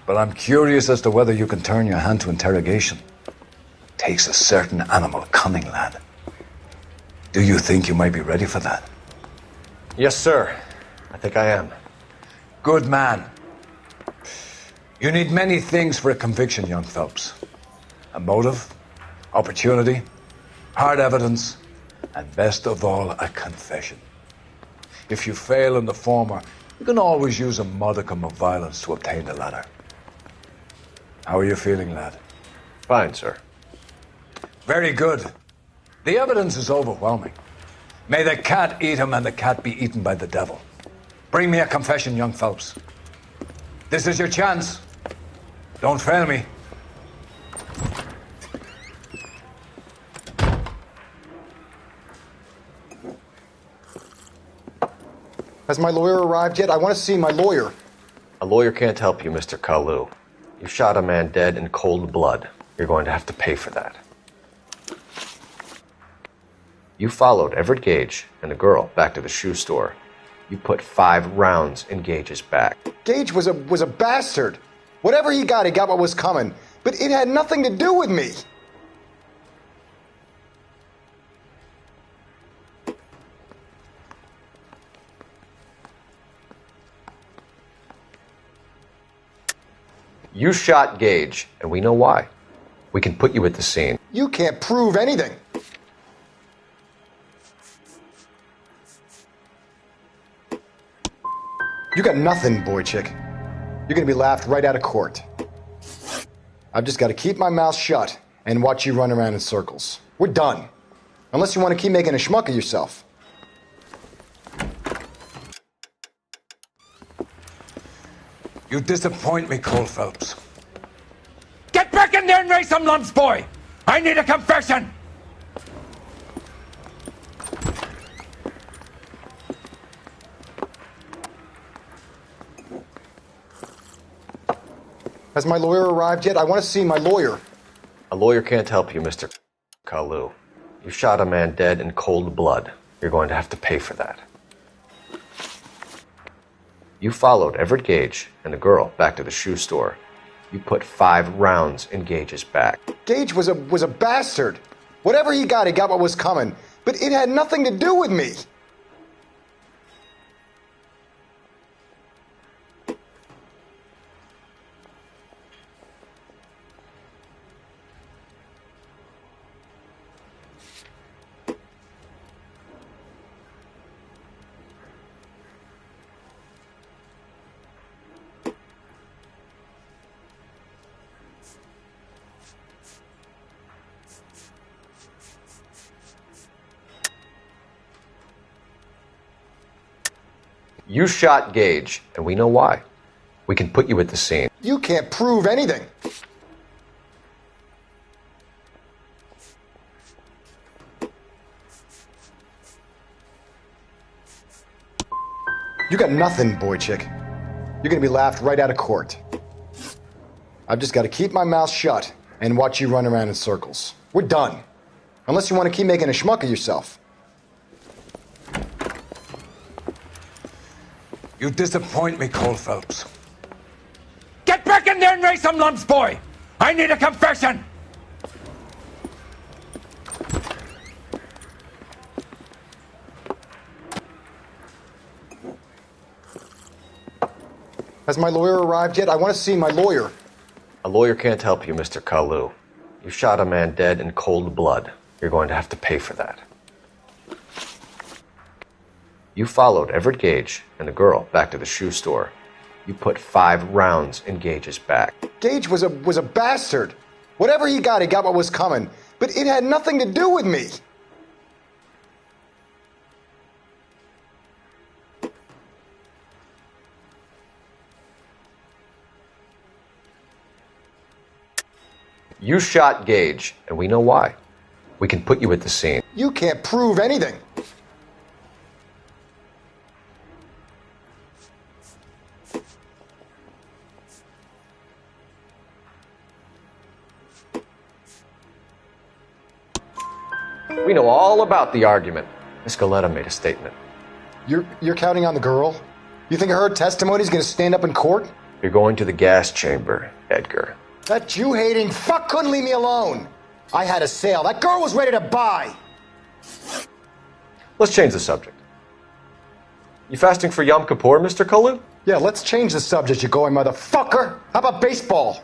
But I'm curious as to whether you can turn your hand to interrogation. Takes a certain animal cunning, lad. Do you think you might be ready for that? Yes, sir. I think I am. Good man. You need many things for a conviction, young Phelps. A motive, opportunity, hard evidence, and best of all, a confession. If you fail in the former, you can always use a modicum of violence to obtain the latter. How are you feeling, lad? Fine, sir. Very good. The evidence is overwhelming. May the cat eat him and the cat be eaten by the devil. Bring me a confession, young Phelps. This is your chance. Don't fail me. Has my lawyer arrived yet? I want to see my lawyer. A lawyer can't help you, Mr. Kalu. You shot a man dead in cold blood. You're going to have to pay for that. You followed Everett Gage and the girl back to the shoe store. You put 5 rounds in Gage's back. Gage was a bastard. Whatever he got what was coming. But it had nothing to do with me. You shot Gage, and we know why. We can put you at the scene. You can't prove anything. You got nothing, boy chick. You're gonna be laughed right out of court. I've just got to keep my mouth shut and watch you run around in circles. We're done. Unless you want to keep making a schmuck of yourself. You disappoint me, Cole Phelps. Get back in there and raise some lumps, boy! I need a confession! Has my lawyer arrived yet? I want to see my lawyer. A lawyer can't help you, Mr. Kalu. You shot a man dead in cold blood. You're going to have to pay for that. You followed Everett Gage and the girl back to the shoe store. You put 5 rounds in Gage's back. Gage was a bastard. Whatever he got what was coming. But it had nothing to do with me. You shot Gage, and we know why. We can put you at the scene. You can't prove anything. You got nothing, boy chick. You're gonna be laughed right out of court. I've just got to keep my mouth shut and watch you run around in circles. We're done. Unless you want to keep making a schmuck of yourself. You disappoint me, Cole Phelps. Get back in there and raise some lumps, boy! I need a confession! Has my lawyer arrived yet? I want to see my lawyer. A lawyer can't help you, Mr. Kalu. You shot a man dead in cold blood. You're going to have to pay for that. You followed Everett Gage and the girl back to the shoe store. You put 5 rounds in Gage's back. Gage was a bastard. Whatever he got what was coming. But it had nothing to do with me. You shot Gage, and we know why. We can put you at the scene. You can't prove anything. We know all about the argument. Miss Galetta made a statement. You're counting on the girl? You think her testimony's gonna stand up in court? You're going to the gas chamber, Edgar. That Jew-hating fuck couldn't leave me alone. I had a sale. That girl was ready to buy. Let's change the subject. You fasting for Yom Kippur, Mr. Kalu? Yeah, let's change the subject, you going motherfucker. How about baseball?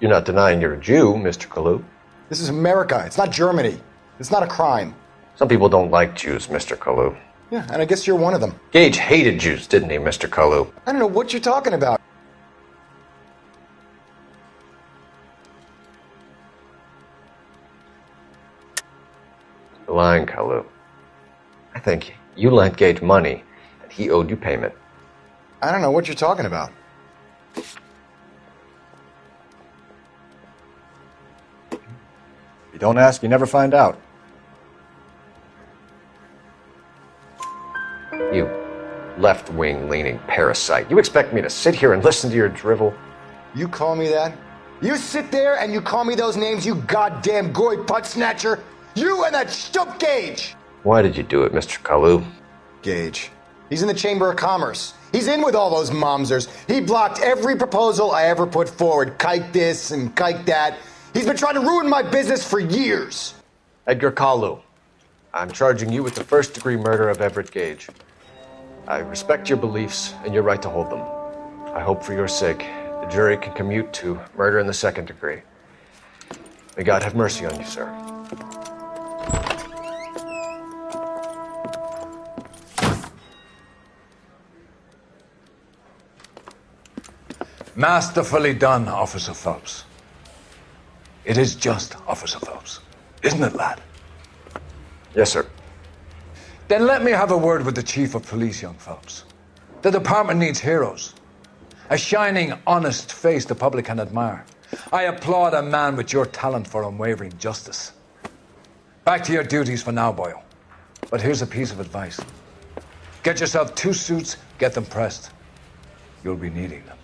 You're not denying you're a Jew, Mr. Kalu. This is America. It's not Germany. It's not a crime. Some people don't like Jews, Mr. Kalu. Yeah, and I guess you're one of them. Gage hated Jews, didn't he, Mr. Kalu? I don't know what you're talking about. You're lying, Kalu. I think you lent Gage money, and he owed you payment. I don't know what you're talking about. You don't ask, you never find out. You left-wing leaning parasite. You expect me to sit here and listen to your drivel? You call me that? You sit there and you call me those names, you goddamn goy butt snatcher? You and that stup Gage! Why did you do it, Mr. Kalu? Gage. He's in the Chamber of Commerce. He's in with all those momsers. He blocked every proposal I ever put forward. Kike this and kike that. He's been trying to ruin my business for years. Edgar Kalu, I'm charging you with the first-degree murder of Everett Gage. I respect your beliefs and your right to hold them. I hope for your sake the jury can commute to murder in the second degree. May God have mercy on you, sir. Masterfully done, Officer Phelps. It is just, Officer Phelps. Isn't it, lad? Yes, sir. Then let me have a word with the Chief of Police, young Phelps. The department needs heroes. A shining, honest face the public can admire. I applaud a man with your talent for unwavering justice. Back to your duties for now, Boyle. But here's a piece of advice. Get yourself 2 suits, get them pressed. You'll be needing them.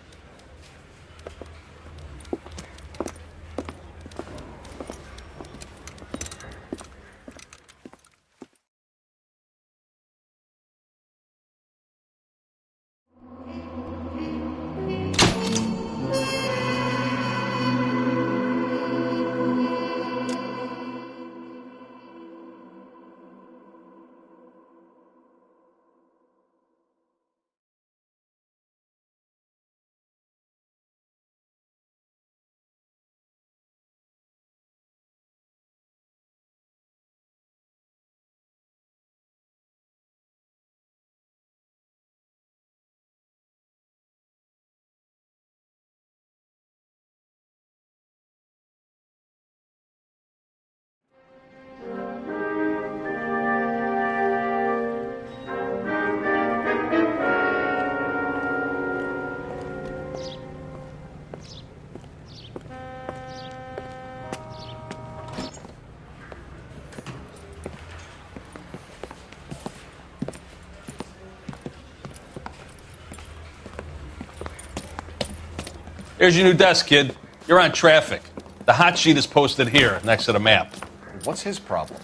Here's your new desk, kid. You're on traffic. The hot sheet is posted here, next to the map. What's his problem?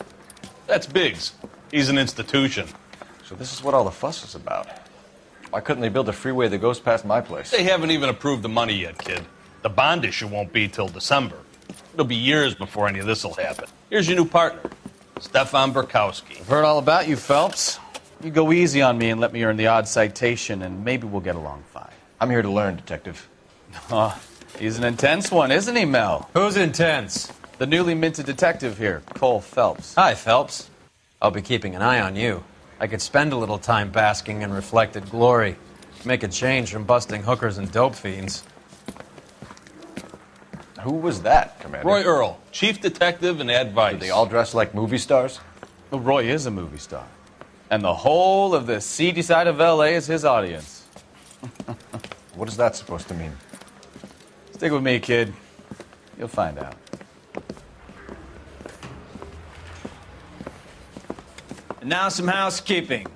That's Biggs. He's an institution. So this is what all the fuss is about. Why couldn't they build a freeway that goes past my place? They haven't even approved the money yet, kid. The bond issue won't be till December. It'll be years before any of this will happen. Here's your new partner, Stefan Burkowski. I've heard all about you, Phelps. You go easy on me and let me earn the odd citation, and maybe we'll get along fine. I'm here to learn, Detective. Oh, he's an intense one, isn't he, Mel? Who's intense? The newly minted detective here, Cole Phelps. Hi, Phelps. I'll be keeping an eye on you. I could spend a little time basking in reflected glory. Make a change from busting hookers and dope fiends. Who was that, Commander? Roy Earl, chief detective and advice. Do they all dress like movie stars? Well, Roy is a movie star. And the whole of the seedy side of L.A. is his audience. What is that supposed to mean? Stick with me, kid. You'll find out. And now some housekeeping.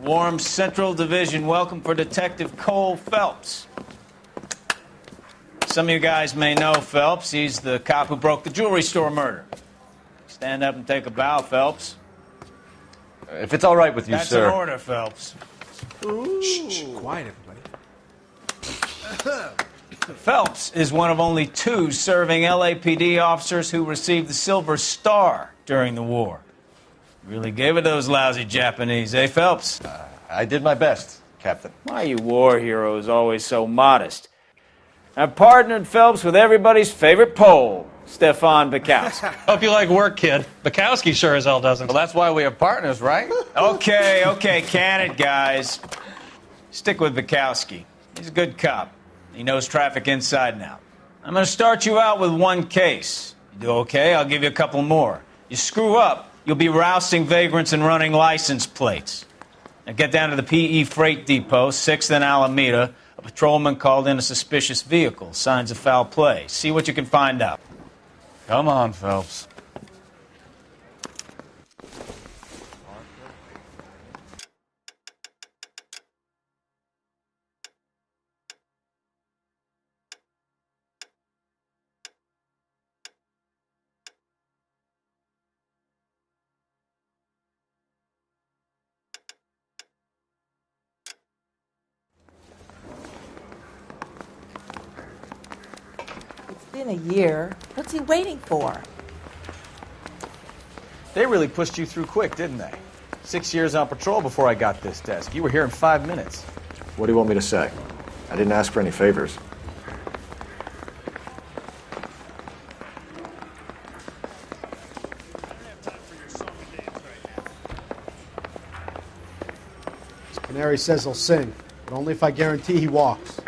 Warm Central Division welcome for Detective Cole Phelps. Some of you guys may know Phelps. He's the cop who broke the jewelry store murder. Stand up and take a bow, Phelps. If it's all right with you, That's sir. That's an order, Phelps. Shh, quiet, everybody. Phelps is one of only 2 serving LAPD officers who received the Silver Star during the war. Really gave it those lousy Japanese, eh, Phelps? I did my best, Captain. Why are you war heroes always so modest? I've partnered Phelps with everybody's favorite Pole, Stefan Bukowski. Hope you like work, kid. Bukowski sure as hell doesn't. Well, that's why we have partners, right? Okay, can it, guys. Stick with Bukowski. He's a good cop. He knows traffic inside and out. I'm going to start you out with 1 case. You do okay, I'll give you a couple more. You screw up, you'll be rousting vagrants and running license plates. Now get down to the PE Freight Depot, 6th and Alameda. A patrolman called in a suspicious vehicle. Signs of foul play. See what you can find out. Come on, Phelps. been a year. What's he waiting for? They really pushed you through quick, didn't they? 6 years on patrol before I got this desk. You were here in 5 minutes. What do you want me to say? I didn't ask for any favors. Canary says he'll sing, but only if I guarantee he walks.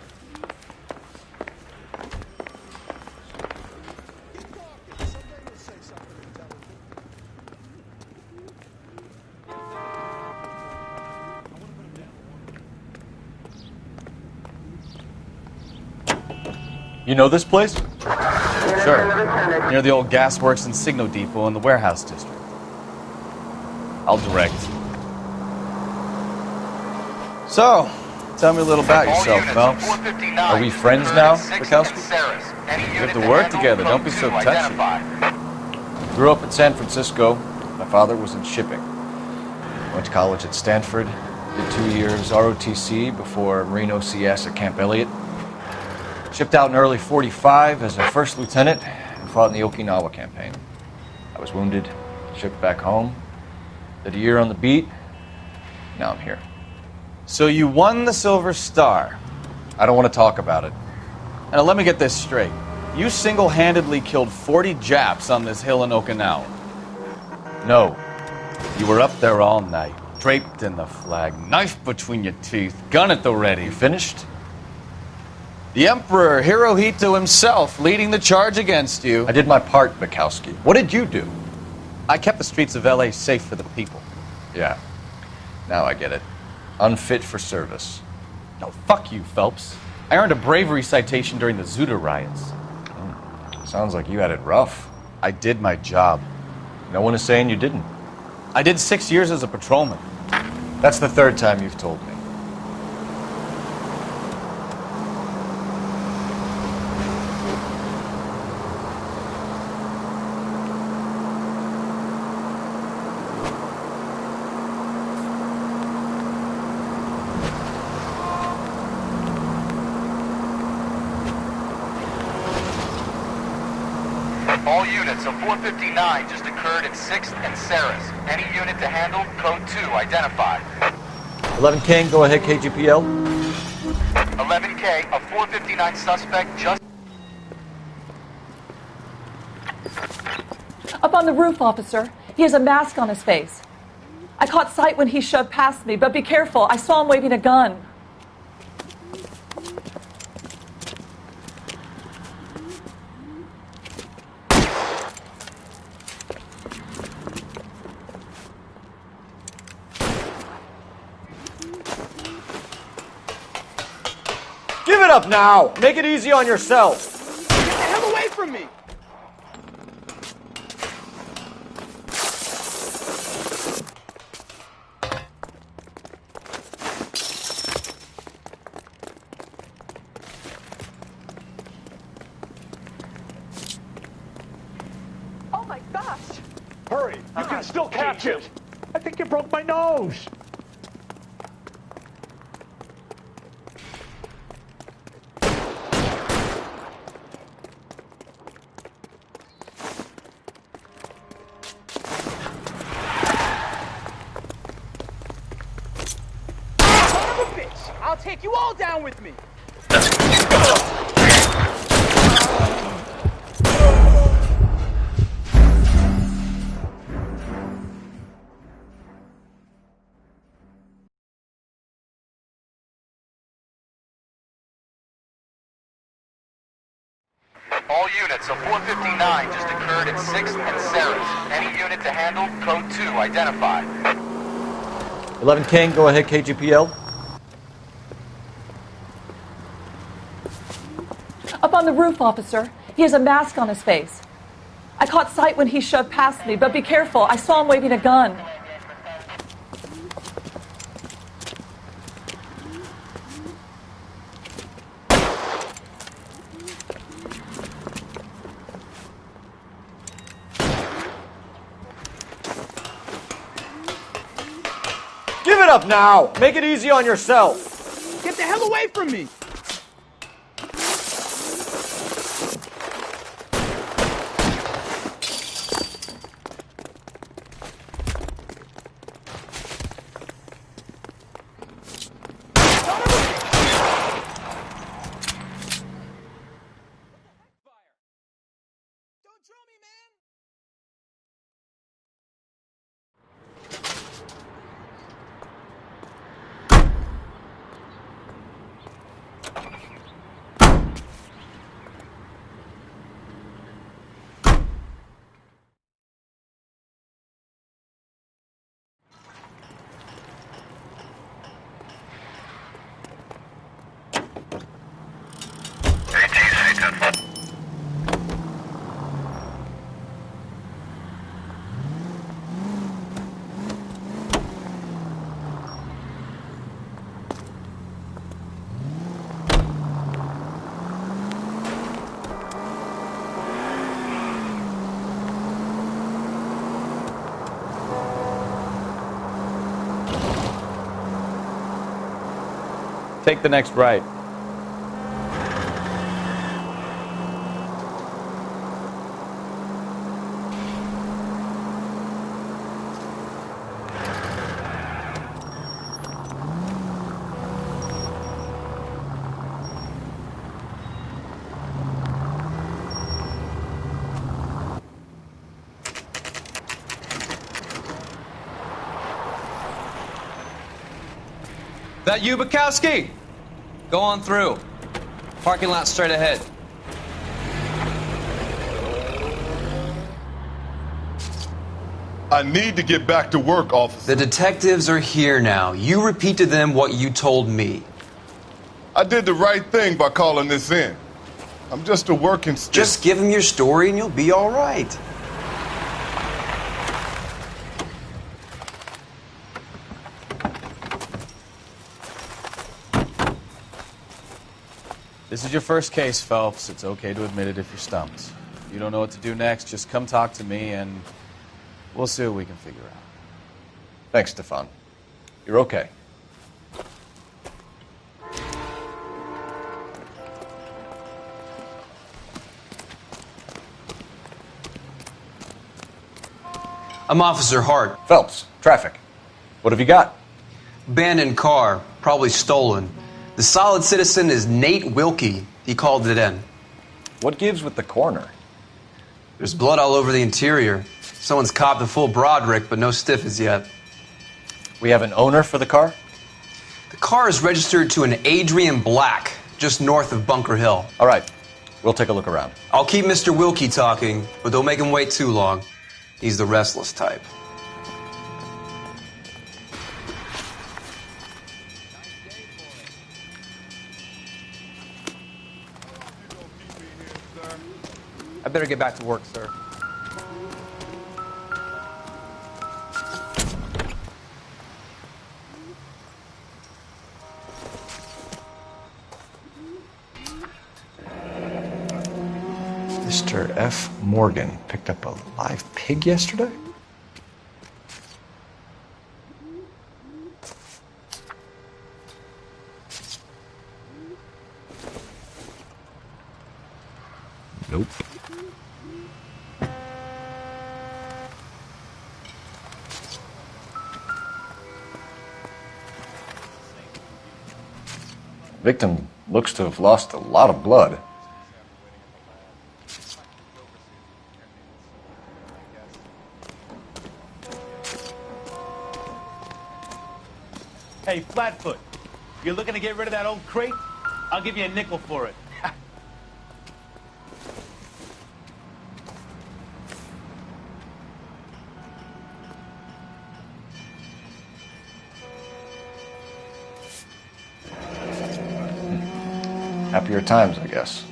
You know this place? Sure. Near the old gasworks and Signal Depot in the warehouse district. I'll direct. So, tell me a little about yourself, Phelps. Are we friends now, Bukowski? We have to work together, don't be so touchy. Grew up in San Francisco. My father was in shipping. Went to college at Stanford. Did 2 years ROTC before Marine OCS at Camp Elliott. Shipped out in early '45 as a first lieutenant and fought in the Okinawa campaign. I was wounded, shipped back home. Did a year on the beat. Now I'm here. So you won the Silver Star. I don't want to talk about it. Now let me get this straight. You single-handedly killed 40 Japs on this hill in Okinawa. No. You were up there all night, draped in the flag, knife between your teeth, gun at the ready. You finished? The Emperor Hirohito himself leading the charge against you. I did my part, Bukowski. What did you do? I kept the streets of L.A. safe for the people. Yeah. Now I get it. Unfit for service. No, fuck you, Phelps. I earned a bravery citation during the Zuda riots. Sounds like you had it rough. I did my job. No one is saying you didn't. I did 6 years as a patrolman. That's the third time you've told me. All units, a 459 just occurred at 6th and Saris. Any unit to handle, code 2, identified. 11K, go ahead, KGPL. 11K, a 459 suspect just... Up on the roof, officer. He has a mask on his face. I caught sight when he shoved past me, but be careful. I saw him waving a gun. Give it up now! Make it easy on yourself! Get the hell away from me! Oh my gosh! Hurry! You can still catch it! I think you broke my nose! I'll take you all down with me. All units, a 459 just occurred at 6th and Saris. Any unit to handle, code 2, identified. 11K, go ahead, KGPL. Up on the roof, officer. He has a mask on his face. I caught sight when he shoved past me, but be careful. I saw him waving a gun. Give it up now! Make it easy on yourself! Get the hell away from me! take the next right. That you, Bukowski? Go on through. Parking lot straight ahead. I need to get back to work, officer. The detectives are here now. You repeat to them what you told me. I did the right thing by calling this in. I'm just a working stick. Just give them your story and you'll be all right. This is your first case, Phelps. It's okay to admit it if you're stumped. If you don't know what to do next, just come talk to me and we'll see what we can figure out. Thanks, Stefan. You're okay. I'm Officer Hart. Phelps, traffic. What have you got? Abandoned car, probably stolen. The solid citizen is Nate Wilkie. He called it in. What gives with the coroner? There's blood all over the interior. Someone's copped a full Broderick, but no stiff as yet. We have an owner for the car? The car is registered to an Adrian Black, just north of Bunker Hill. All right. We'll take a look around. I'll keep Mr. Wilkie talking, but don't make him wait too long. He's the restless type. I better get back to work, sir. Mr. F. Morgan picked up a live pig yesterday? Nope. Victim looks to have lost a lot of blood. Hey, Flatfoot, you're looking to get rid of that old crate? I'll give you a nickel for it. Happier times, I guess.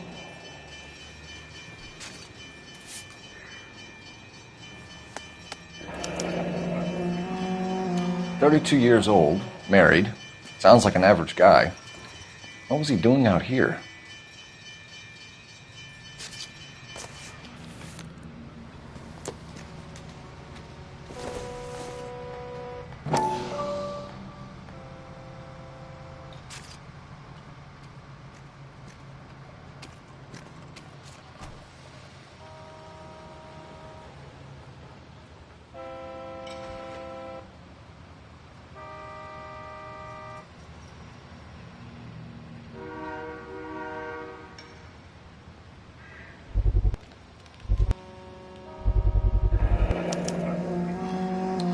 "32 years old, married. Sounds like an average guy. What was he doing out here?"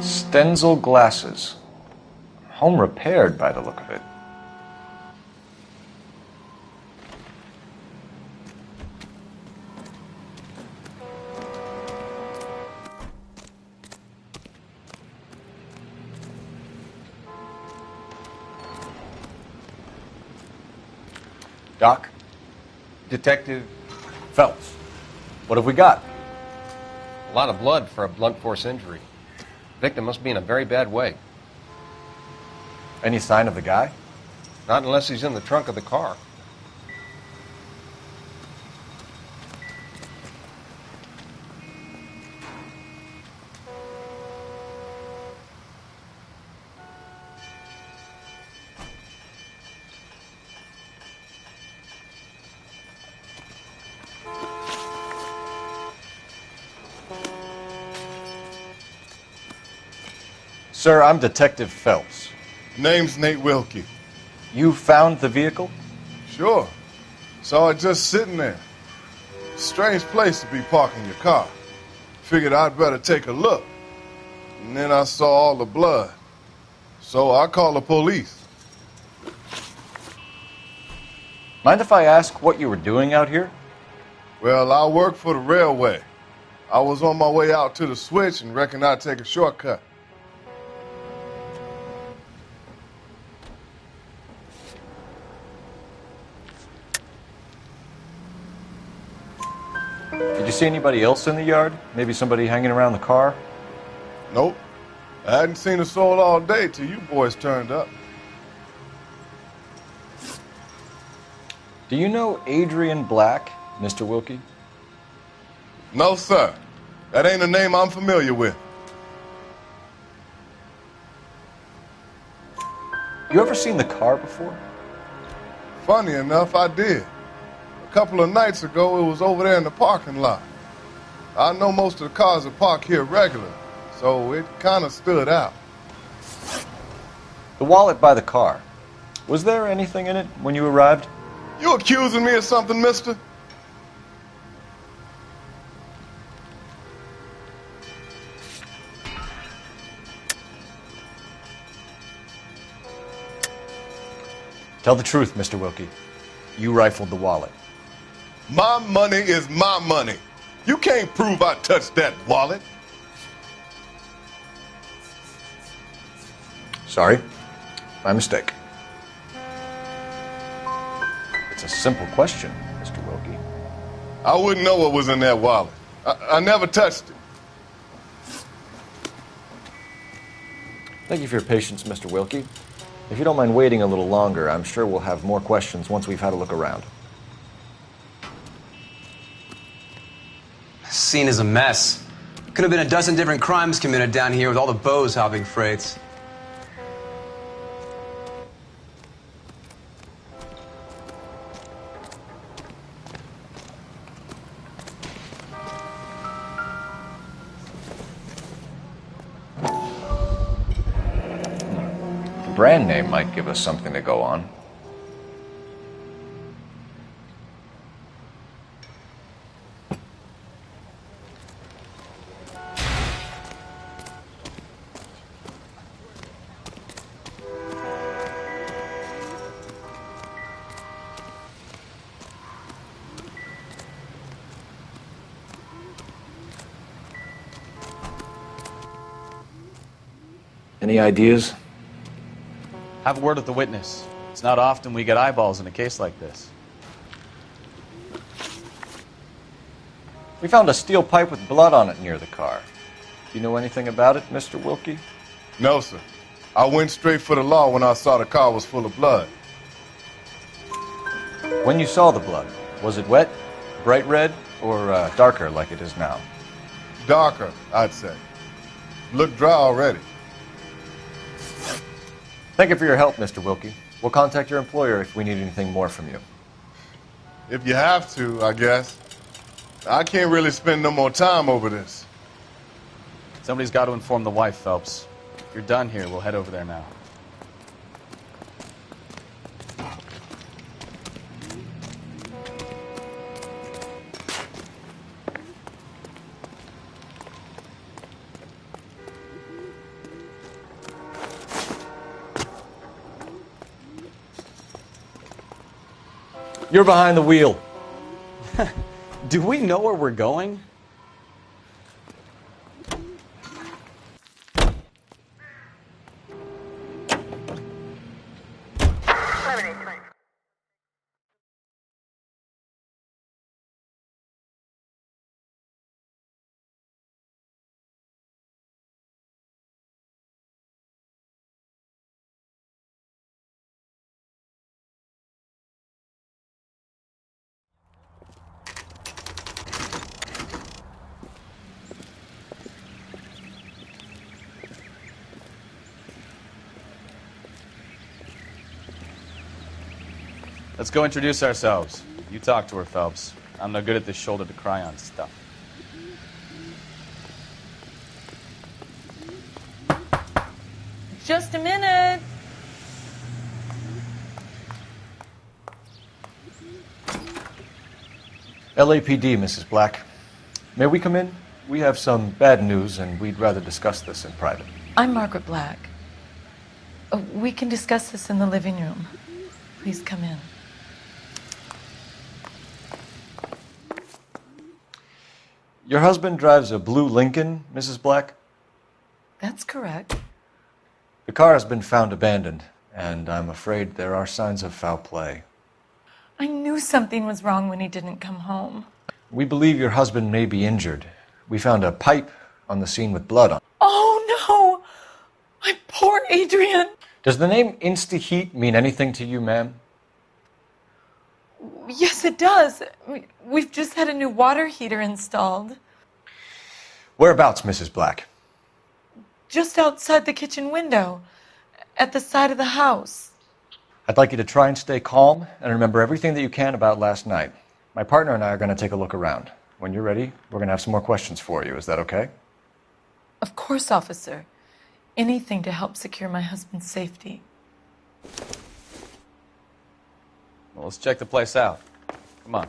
Stenzel glasses. Home repaired by the look of it. Doc? Detective Phelps. What have we got? A lot of blood for a blunt force injury. Victim must be in a very bad way. Any sign of the guy? Not unless he's in the trunk of the car. Sir, I'm Detective Phelps. Name's Nate Wilkie. You found the vehicle? Sure. Saw it just sitting there. Strange place to be parking your car. Figured I'd better take a look. And then I saw all the blood. So I called the police. Mind if I ask what you were doing out here? Well, I work for the railway. I was on my way out to the switch and reckoned I'd take a shortcut. Did you see anybody else in the yard? Maybe somebody hanging around the car? Nope. I hadn't seen a soul all day till you boys turned up. Do you know Adrian Black, Mr. Wilkie? No, sir. That ain't a name I'm familiar with. You ever seen the car before? Funny enough, I did. A couple of nights ago, it was over there in the parking lot. I know most of the cars are parked here regularly, so it kind of stood out. The wallet by the car. Was there anything in it when you arrived? You accusing me of something, mister? Tell the truth, Mr. Wilkie. You rifled the wallet. My money is my money. You can't prove I touched that wallet. Sorry. My mistake. It's a simple question, Mr. Wilkie. I wouldn't know what was in that wallet. I never touched it. Thank you for your patience, Mr. Wilkie. If you don't mind waiting a little longer, I'm sure we'll have more questions once we've had a look around. This scene is a mess. Could have been a dozen different crimes committed down here with all the bows hopping freights. The brand name might give us something to go on. Any ideas? Have a word with the witness. It's not often we get eyeballs in a case like this. We found a steel pipe with blood on it near the car. Do you know anything about it, Mr. Wilkie? No, sir. I went straight for the law when I saw the car was full of blood. When you saw the blood, was it wet, bright red, or darker like it is now? Darker, I'd say. Looked dry already. Thank you for your help, Mr. Wilkie. We'll contact your employer if we need anything more from you. If you have to, I guess. I can't really spend no more time over this. Somebody's got to inform the wife, Phelps. If you're done here, we'll head over there now. You're behind the wheel. Do we know where we're going? Let's go introduce ourselves. You talk to her, Phelps. I'm no good at this shoulder to cry on stuff. Just a minute. LAPD, Mrs. Black. May we come in? We have some bad news, and we'd rather discuss this in private. I'm Margaret Black. We can discuss this in the living room. Please come in. Your husband drives a blue Lincoln, Mrs. Black? That's correct. The car has been found abandoned, and I'm afraid there are signs of foul play. I knew something was wrong when he didn't come home. We believe your husband may be injured. We found a pipe on the scene with blood on it. Oh, no! My poor Adrian! Does the name Insta-Heat mean anything to you, ma'am? Yes, it does. We've just had a new water heater installed. Whereabouts, Mrs. Black? Just outside the kitchen window, at the side of the house. I'd like you to try and stay calm and remember everything that you can about last night. My partner and I are going to take a look around. When you're ready, we're going to have some more questions for you. Is that okay? Of course, officer. Anything to help secure my husband's safety. Well, let's check the place out. Come on.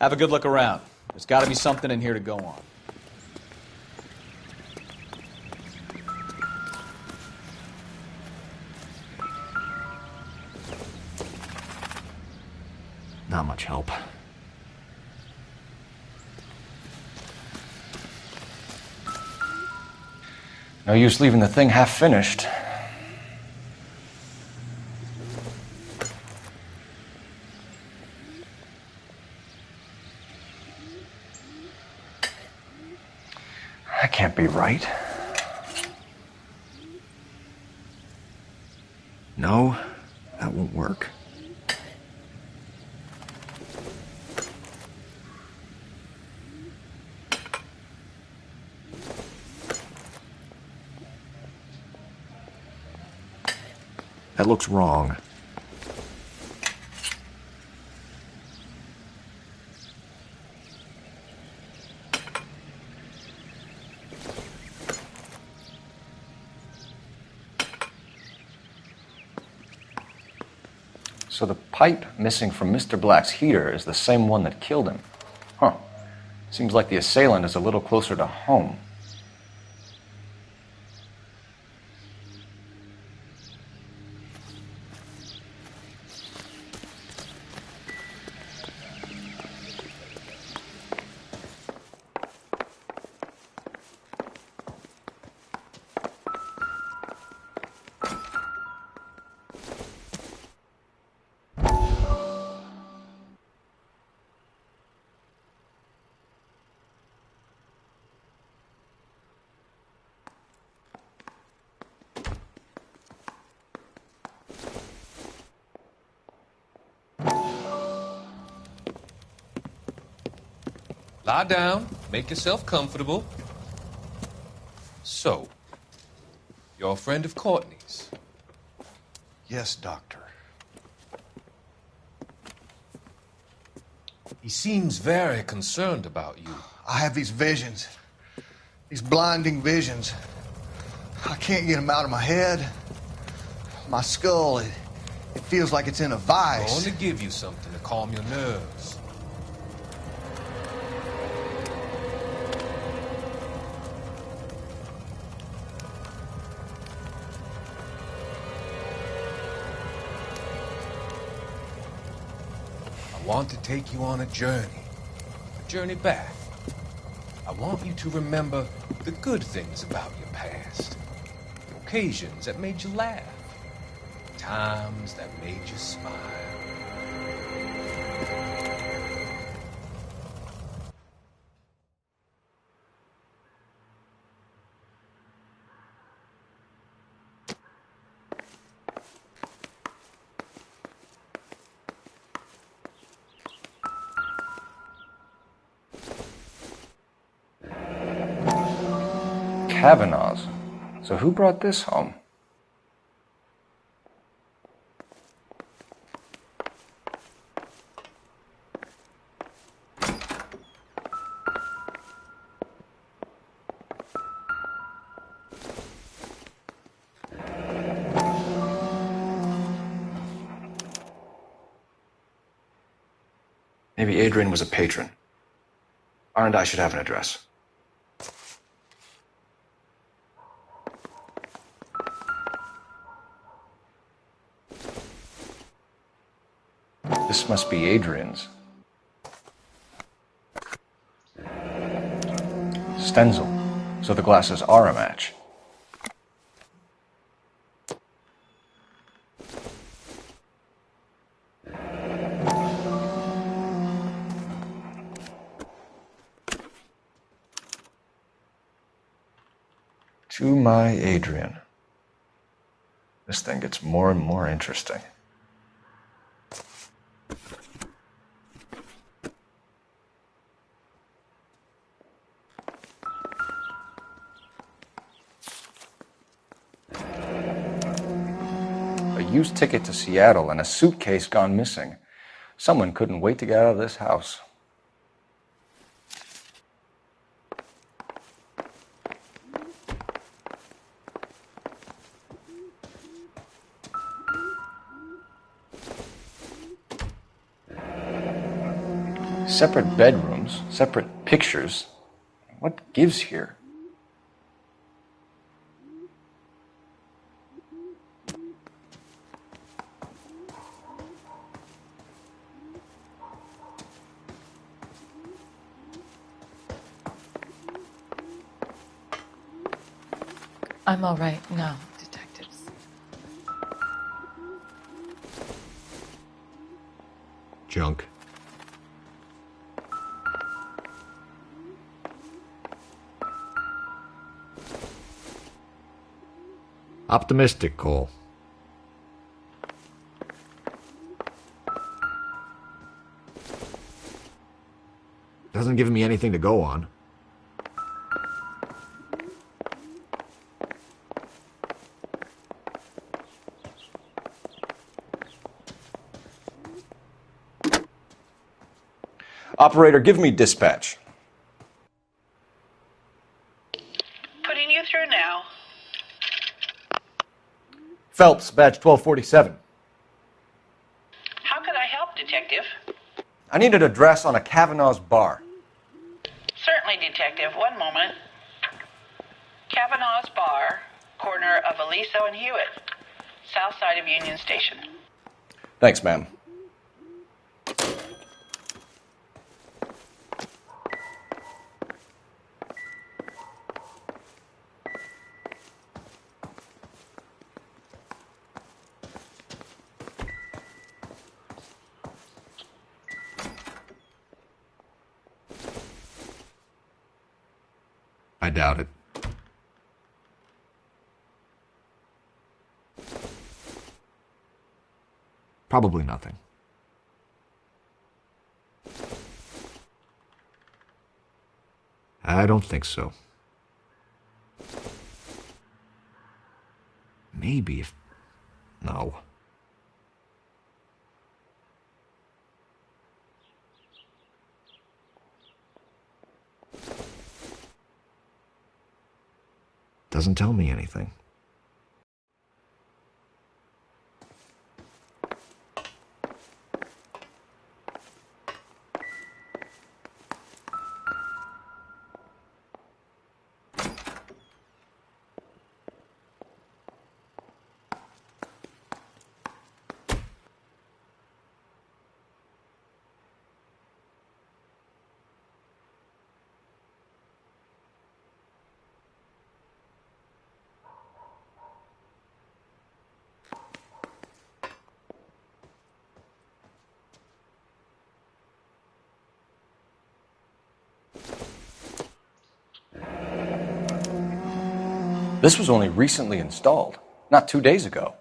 Have a good look around. There's got to be something in here to go on. Not much help. No use leaving the thing half finished. That can't be right. No, that won't work. That looks wrong. So the pipe missing from Mr. Black's heater is the same one that killed him. Huh. Seems like the assailant is a little closer to home. Lie down, make yourself comfortable. So, you're a friend of Courtney's? Yes, Doctor. He seems very concerned about you. I have these visions. These blinding visions. I can't get them out of my head. My skull, it feels like it's in a vice. I want to give you something to calm your nerves. I want to take you on a journey back. I want you to remember the good things about your past, the occasions that made you laugh, times that made you smile. Kavanaugh's. So who brought this home? Maybe Adrian was a patron. R&I should have an address. This must be Adrian's. Stenzel. So the glasses are a match. To my Adrian. This thing gets more and more interesting. A used ticket to Seattle and a suitcase gone missing. Someone couldn't wait to get out of this house. Separate bedrooms, separate pictures. What gives here? I'm all right now, detectives. Junk. Optimistic, Cole. Doesn't give me anything to go on. Operator, give me dispatch. Putting you through now. Phelps, badge 1247. How could I help, Detective? I need an address on a Kavanaugh's bar. Certainly, Detective. One moment. Kavanaugh's Bar, corner of Aliso and Hewitt, south side of Union Station. Thanks, ma'am. I doubt it. Probably nothing. I don't think so. Maybe if... No. Doesn't tell me anything. This was only recently installed, not 2 days ago.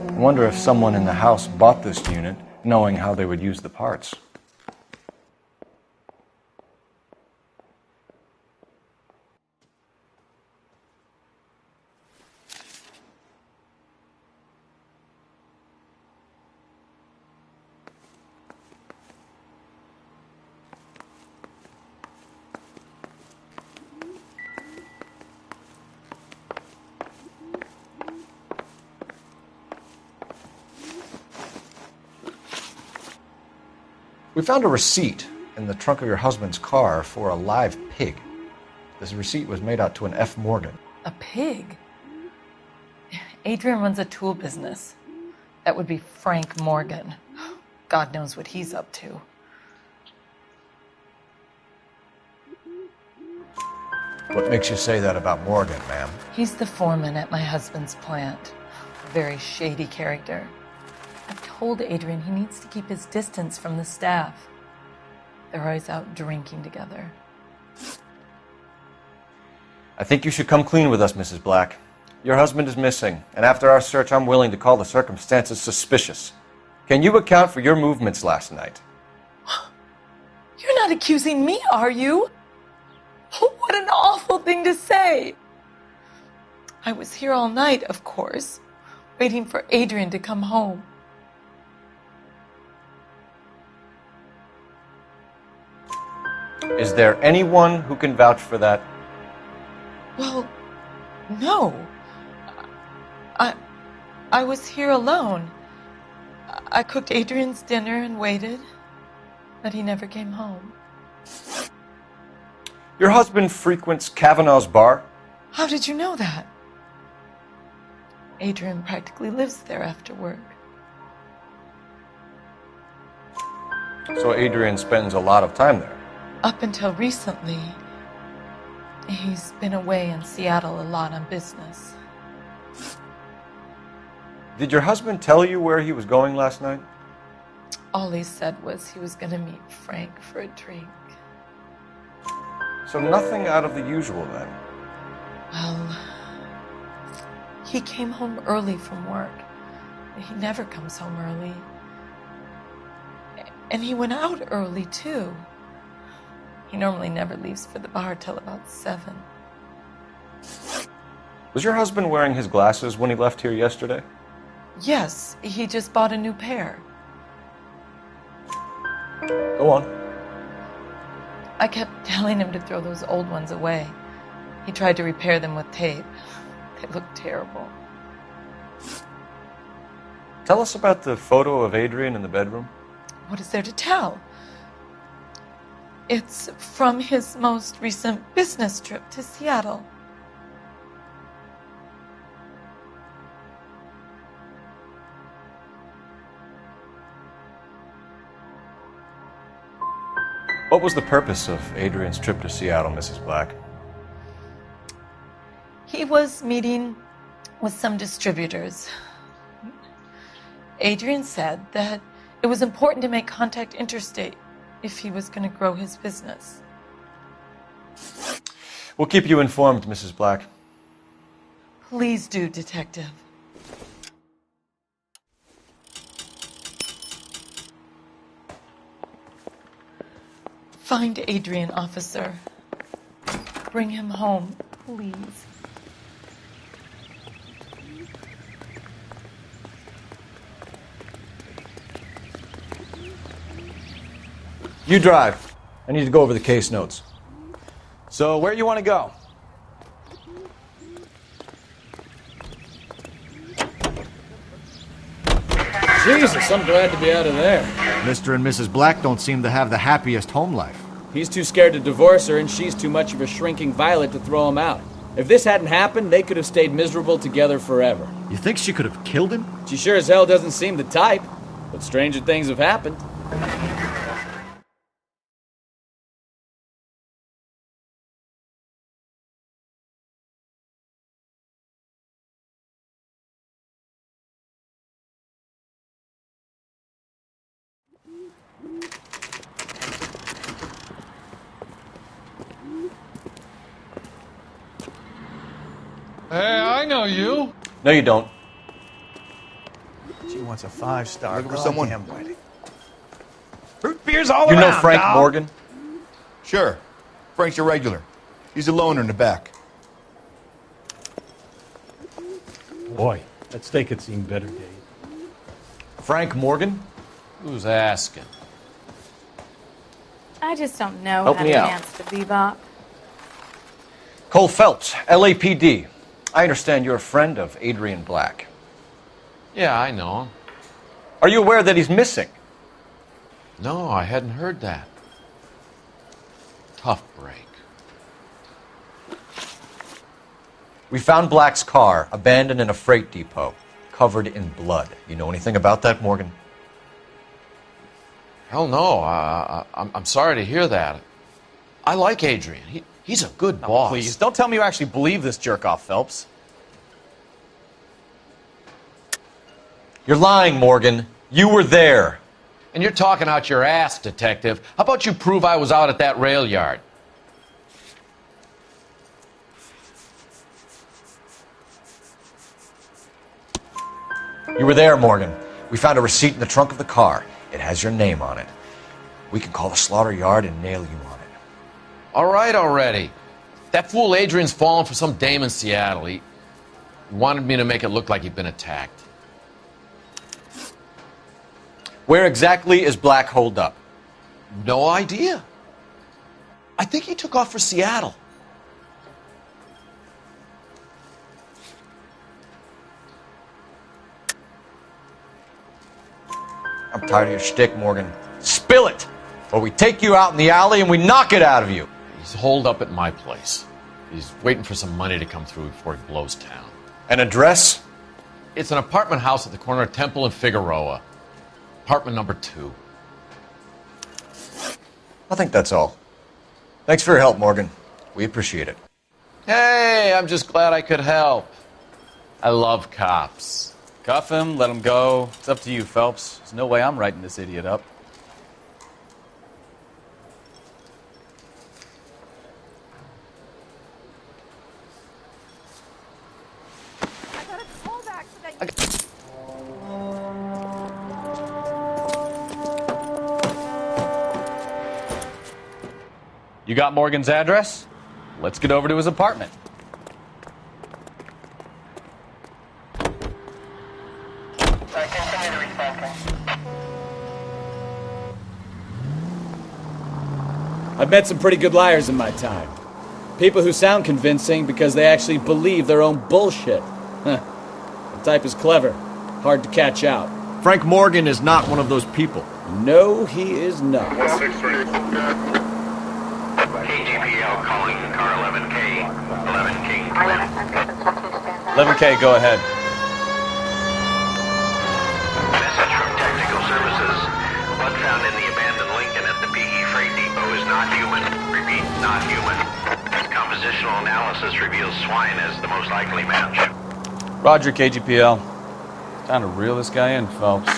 I wonder if someone in the house bought this unit knowing how they would use the parts. We found a receipt in the trunk of your husband's car for a live pig. This receipt was made out to an F. Morgan. A pig? Adrian runs a tool business. That would be Frank Morgan. God knows what he's up to. What makes you say that about Morgan, ma'am? He's the foreman at my husband's plant. A very shady character. I've told Adrian he needs to keep his distance from the staff. They're always out drinking together. I think you should come clean with us, Mrs. Black. Your husband is missing, and after our search, I'm willing to call the circumstances suspicious. Can you account for your movements last night? You're not accusing me, are you? What an awful thing to say. I was here all night, of course, waiting for Adrian to come home. Is there anyone who can vouch for that? Well, no. I was here alone. I cooked Adrian's dinner and waited, but he never came home. Your husband frequents Kavanaugh's bar? How did you know that? Adrian practically lives there after work. So Adrian spends a lot of time there? Up until recently, he's been away in Seattle a lot on business. Did your husband tell you where he was going last night? All he said was he was going to meet Frank for a drink. So nothing out of the usual then? Well, he came home early from work. He never comes home early. And he went out early, too. He normally never leaves for the bar till about 7. Was your husband wearing his glasses when he left here yesterday? Yes, he just bought a new pair. Go on. I kept telling him to throw those old ones away. He tried to repair them with tape. They looked terrible. Tell us about the photo of Adrian in the bedroom. What is there to tell? It's from his most recent business trip to Seattle. What was the purpose of Adrian's trip to Seattle, Mrs. Black? He was meeting with some distributors. Adrian said that it was important to make contact interstate if he was going to grow his business. We'll keep you informed, Mrs. Black. Please do, Detective. Find Adrian, officer. Bring him home, please. You drive. I need to go over the case notes. So, where you want to go? Jesus, I'm glad to be out of there. Mr. and Mrs. Black don't seem to have the happiest home life. He's too scared to divorce her, and she's too much of a shrinking violet to throw him out. If this hadn't happened, they could have stayed miserable together forever. You think she could have killed him? She sure as hell doesn't seem the type, but stranger things have happened. Hey, I know you. No, you don't. She wants a 5-star Looking for someone? wedding. Root beer's all You around, know Frank dog. Morgan? Sure. Frank's your regular. He's a loner in the back. Boy, that steak had seen better days. Frank Morgan? Who's asking? I just don't know Help how me to out. dance to bebop. Cole Phelps, LAPD. I understand you're a friend of Adrian Black. Yeah, I know him. Are you aware that he's missing? No, I hadn't heard that. Tough break. We found Black's car abandoned in a freight depot, covered in blood. You know anything about that, Morgan? Hell no. I'm sorry to hear that. I like Adrian. He's a good boss. Please, don't tell me you actually believe this jerk-off, Phelps. You're lying, Morgan. You were there. And you're talking out your ass, detective. How about you prove I was out at that rail yard? You were there, Morgan. We found a receipt in the trunk of the car. It has your name on it. We can call the slaughter yard and nail you on it. All right already. That fool Adrian's fallen for some dame in Seattle. He wanted me to make it look like he'd been attacked. Where exactly is Black holed up? No idea. I think he took off for Seattle. I'm tired of your shtick, Morgan. Spill it! Or we take you out in the alley and we knock it out of you. He's holed up at my place. He's waiting for some money to come through before he blows town. An address? It's an apartment house at the corner of Temple and Figueroa. Apartment number 2. I think that's all. Thanks for your help, Morgan. We appreciate it. Hey, I'm just glad I could help. I love cops. Cuff him, let him go. It's up to you, Phelps. There's no way I'm writing this idiot up. You got Morgan's address? Let's get over to his apartment. I've met some pretty good liars in my time. People who sound convincing because they actually believe their own bullshit. The type is clever, hard to catch out. Frank Morgan is not one of those people. No, he is not. KGPL calling car 11K. 11K. 11K, go ahead. Message from Technical Services. Blood found in the abandoned Lincoln at the PE Freight Depot is not human. Repeat, not human. Compositional analysis reveals swine as the most likely match. Roger, KGPL. Time to reel this guy in, Phelps.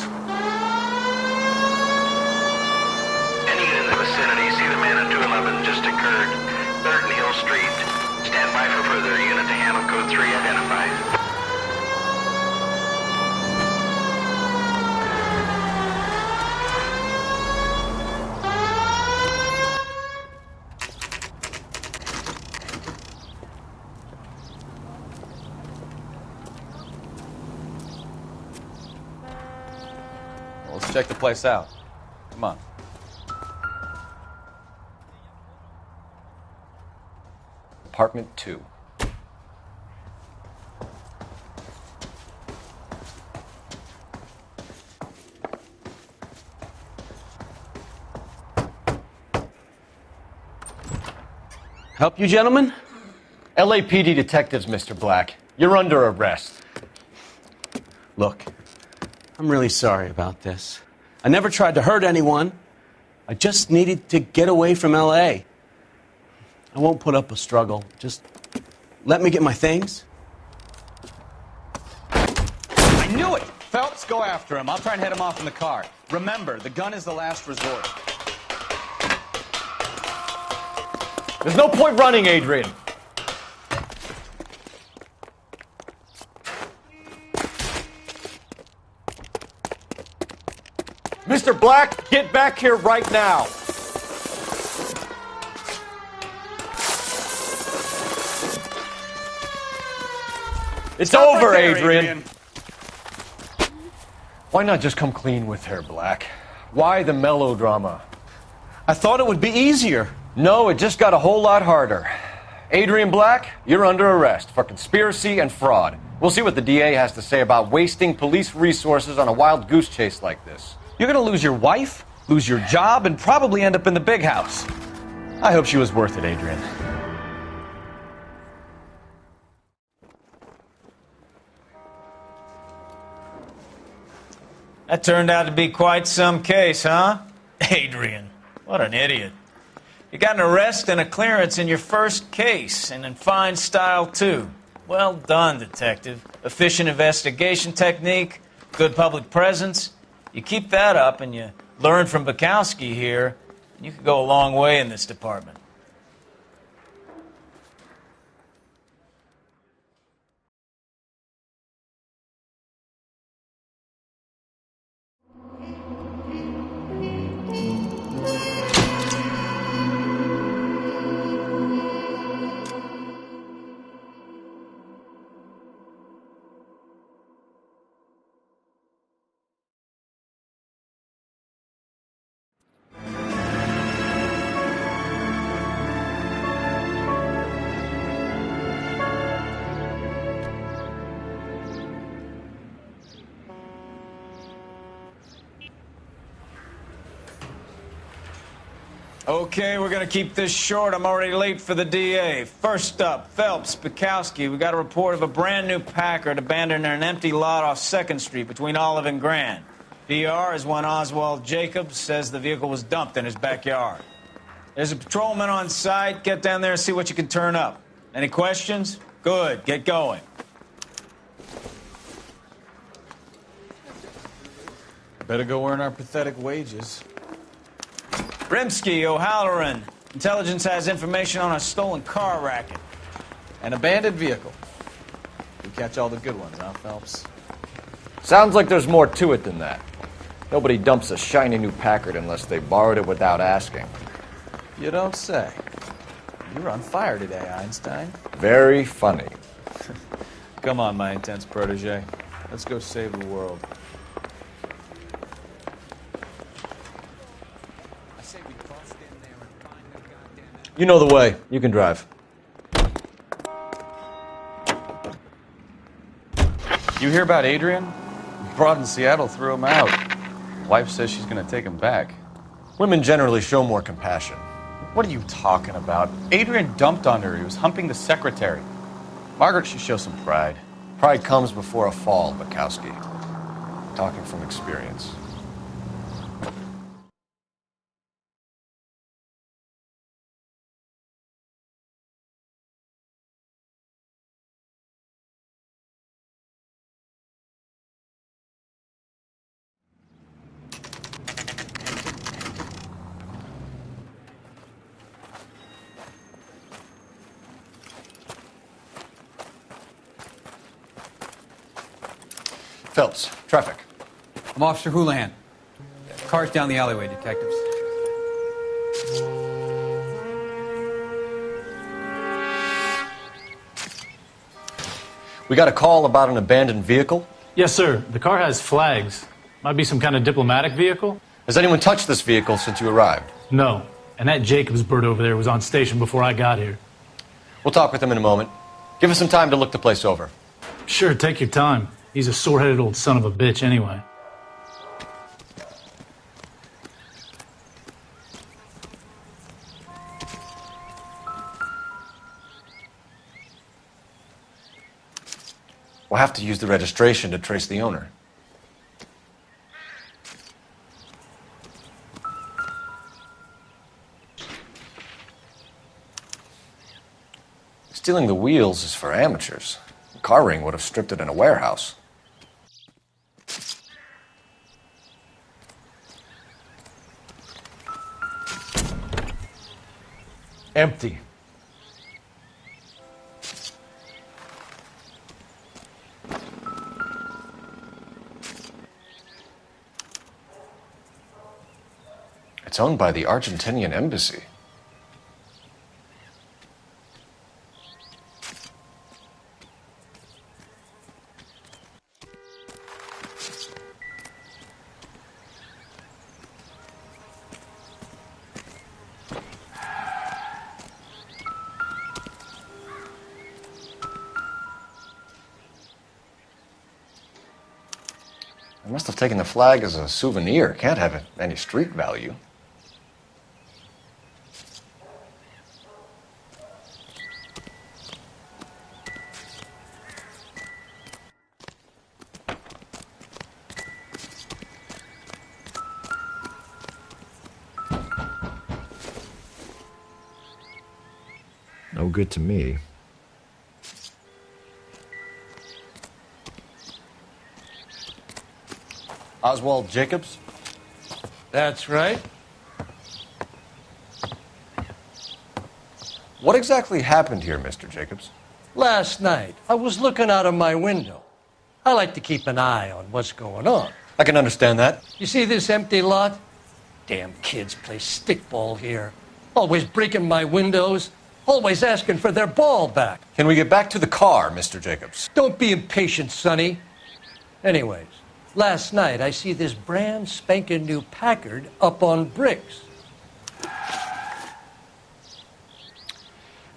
Any unit in the vicinity, see the man at 211 just occurred. 3rd and Hill Street. Stand by for further unit to handle code 3 identified. Let's check the place out. Come on. Apartment 2. Help you, gentlemen? LAPD detectives, Mr. Black. You're under arrest. Look, I'm really sorry about this. I never tried to hurt anyone. I just needed to get away from L.A. I won't put up a struggle. Just let me get my things. I knew it! Phelps, go after him. I'll try and head him off in the car. Remember, the gun is the last resort. There's no point running, Adrian. Mr. Black, get back here right now. It's Stop over, right there, Adrian. Why not just come clean with her, Black? Why the melodrama? I thought it would be easier. No, it just got a whole lot harder. Adrian Black, you're under arrest for conspiracy and fraud. We'll see what the DA has to say about wasting police resources on a wild goose chase like this. You're gonna lose your wife, lose your job, and probably end up in the big house. I hope she was worth it, Adrian. That turned out to be quite some case, huh? Adrian, what an idiot. You got an arrest and a clearance in your first case, and in fine style, too. Well done, detective. Efficient investigation technique, good public presence. You keep that up and you learn from Bukowski here, and you could go a long way in this department. Okay, we're going to keep this short. I'm already late for the DA. First up, Phelps, Bukowski. We got a report of a brand new Packard abandoned in an empty lot off 2nd Street between Olive and Grand. DR is one Oswald Jacobs, says the vehicle was dumped in his backyard. There's a patrolman on site. Get down there and see what you can turn up. Any questions? Good, get going. Better go earn our pathetic wages. Rimsky, O'Halloran. Intelligence has information on a stolen car racket. An abandoned vehicle. We catch all the good ones, huh, Phelps? Sounds like there's more to it than that. Nobody dumps a shiny new Packard unless they borrowed it without asking. You don't say. You're on fire today, Einstein. Very funny. Come on, my intense protege. Let's go save the world. You know the way. You can drive. You hear about Adrian? Broad in Seattle threw him out. Wife says she's going to take him back. Women generally show more compassion. What are you talking about? Adrian dumped on her. He was humping the secretary. Margaret should show some pride. Pride comes before a fall, Bukowski. Talking from experience. Phelps, traffic. I'm Officer Houlihan. Car's down the alleyway, detectives. We got a call about an abandoned vehicle? Yes, sir. The car has flags. Might be some kind of diplomatic vehicle. Has anyone touched this vehicle since you arrived? No. And that Jacobs bird over there was on station before I got here. We'll talk with him in a moment. Give us some time to look the place over. Sure, take your time. He's a sore-headed old son of a bitch anyway. We'll have to use the registration to trace the owner. Stealing the wheels is for amateurs. The car ring would have stripped it in a warehouse. Empty. It's owned by the Argentinian embassy. I must have taken the flag as a souvenir. Can't have any street value. No good to me. Oswald Jacobs? That's right. What exactly happened here, Mr. Jacobs? Last night, I was looking out of my window. I like to keep an eye on what's going on. I can understand that. You see this empty lot? Damn kids play stickball here. Always breaking my windows. Always asking for their ball back. Can we get back to the car, Mr. Jacobs? Don't be impatient, Sonny. Anyways, last night I see this brand spanking new Packard up on bricks.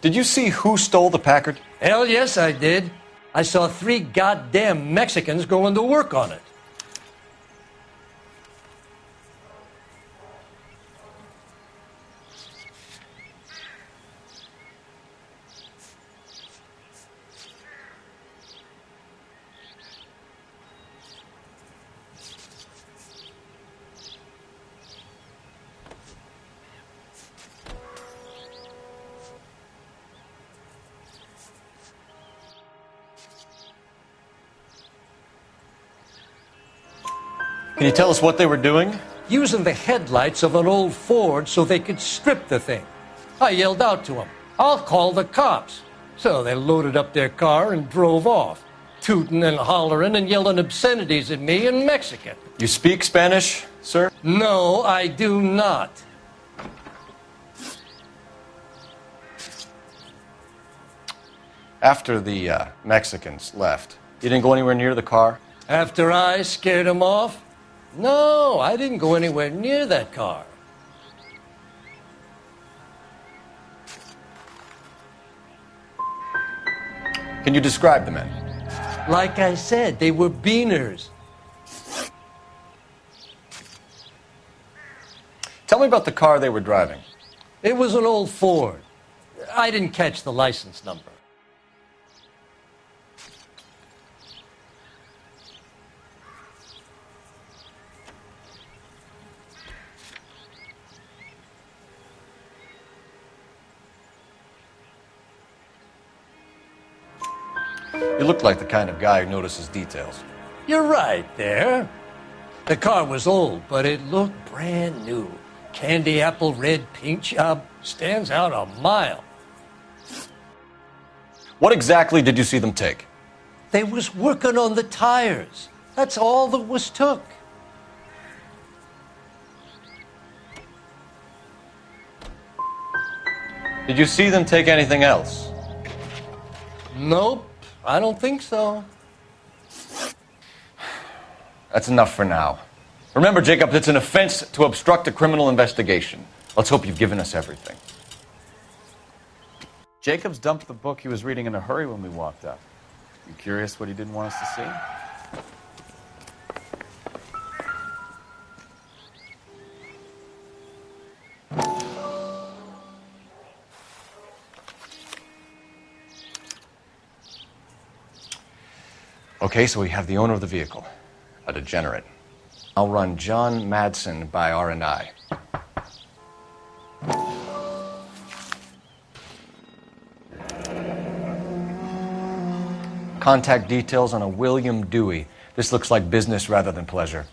Did you see who stole the Packard? Hell yes, I did. I saw 3 goddamn Mexicans going to work on it. Can you tell us what they were doing? Using the headlights of an old Ford so they could strip the thing. I yelled out to them, "I'll call the cops." So they loaded up their car and drove off, tooting and hollering and yelling obscenities at me in Mexican. You speak Spanish, sir? No, I do not. After the Mexicans left, you didn't go anywhere near the car? After I scared them off? No, I didn't go anywhere near that car. Can you describe the men? Like I said, they were beaners. Tell me about the car they were driving. It was an old Ford. I didn't catch the license number. You look like the kind of guy who notices details. You're right there. The car was old, but it looked brand new. Candy apple red paint job stands out a mile. What exactly did you see them take? They was working on the tires. That's all that was took. Did you see them take anything else? Nope, I don't think so. That's enough for now. Remember, Jacob, it's an offense to obstruct a criminal investigation. Let's hope you've given us everything. Jacobs dumped the book he was reading in a hurry when we walked up. You curious what he didn't want us to see? Okay, so we have the owner of the vehicle, a degenerate. I'll run John Madsen by R&I. Contact details on a William Dewey. This looks like business rather than pleasure.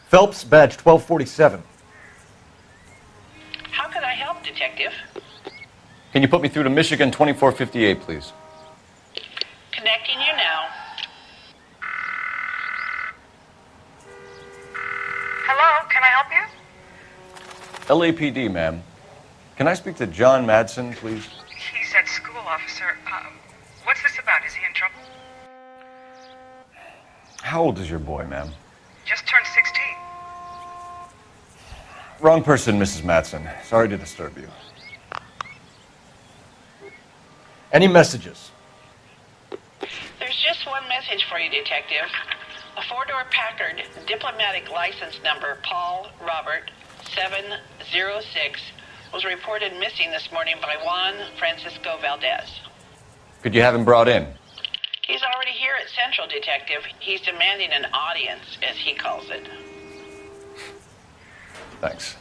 Phelps, badge 1247. How can I help, Detective? Can you put me through to Michigan 2458, please? Connecting you now. Hello, can I help you? LAPD, ma'am. Can Can I speak to John Madsen, please? He's at school, officer. What's this about? Is he in trouble? How old is your boy, ma'am? Just turned 16. Wrong person, Mrs. Madsen. Sorry to disturb you. Any messages? There's just one message for you, Detective. A four-door Packard, diplomatic license number Paul Robert 706, was reported missing this morning by Juan Francisco Valdez. Could you have him brought in? He's already here at Central, Detective. He's demanding an audience, as he calls it. Thanks.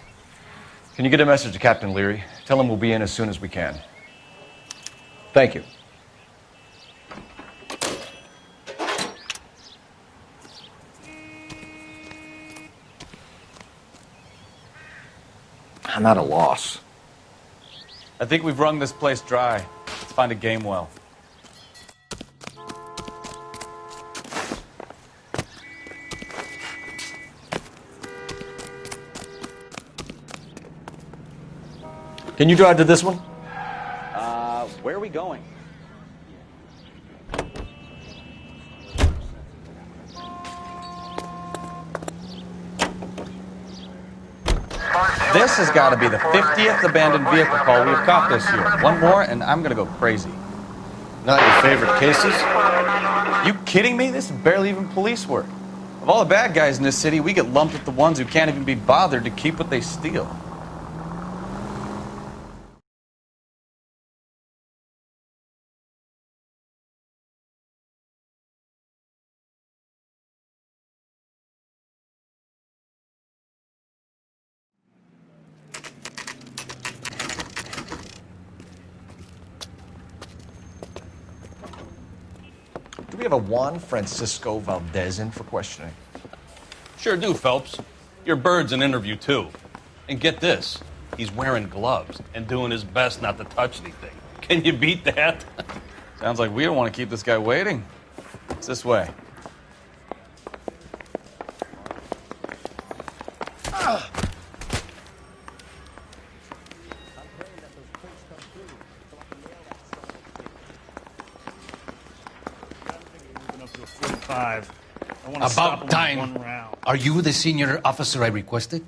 Can you get a message to Captain Leary? Tell him we'll be in as soon as we can. Thank you. I'm at a loss. I think we've wrung this place dry. Let's find a game well. Can you drive to this one? Where are we going? This has got to be the 50th abandoned vehicle call we've caught this year. One more, and I'm going to go crazy. Not your favorite cases? You kidding me? This is barely even police work. Of all the bad guys in this city, we get lumped with the ones who can't even be bothered to keep what they steal. Do we have a Juan Francisco Valdez in for questioning? Sure do, Phelps. Your bird's an interview, too. And get this, he's wearing gloves and doing his best not to touch anything. Can you beat that? Sounds like we don't want to keep this guy waiting. It's this way. About time. Are you the senior officer I requested?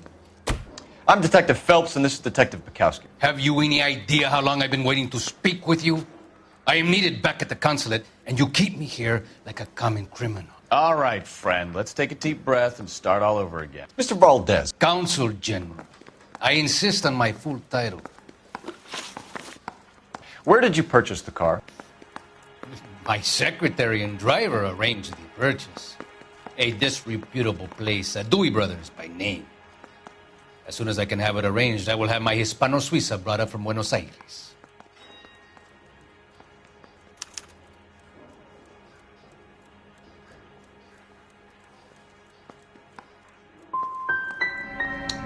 I'm Detective Phelps, and this is Detective Bukowski. Have you any idea how long I've been waiting to speak with you? I am needed back at the consulate, and you keep me here like a common criminal. All right, friend. Let's take a deep breath and start all over again. Mr. Valdez. Consul General. I insist on my full title. Where did you purchase the car? My secretary and driver arranged the purchase. A disreputable place, Dewey Brothers by name. As soon as I can have it arranged, I will have my Hispano Suiza brought up from Buenos Aires.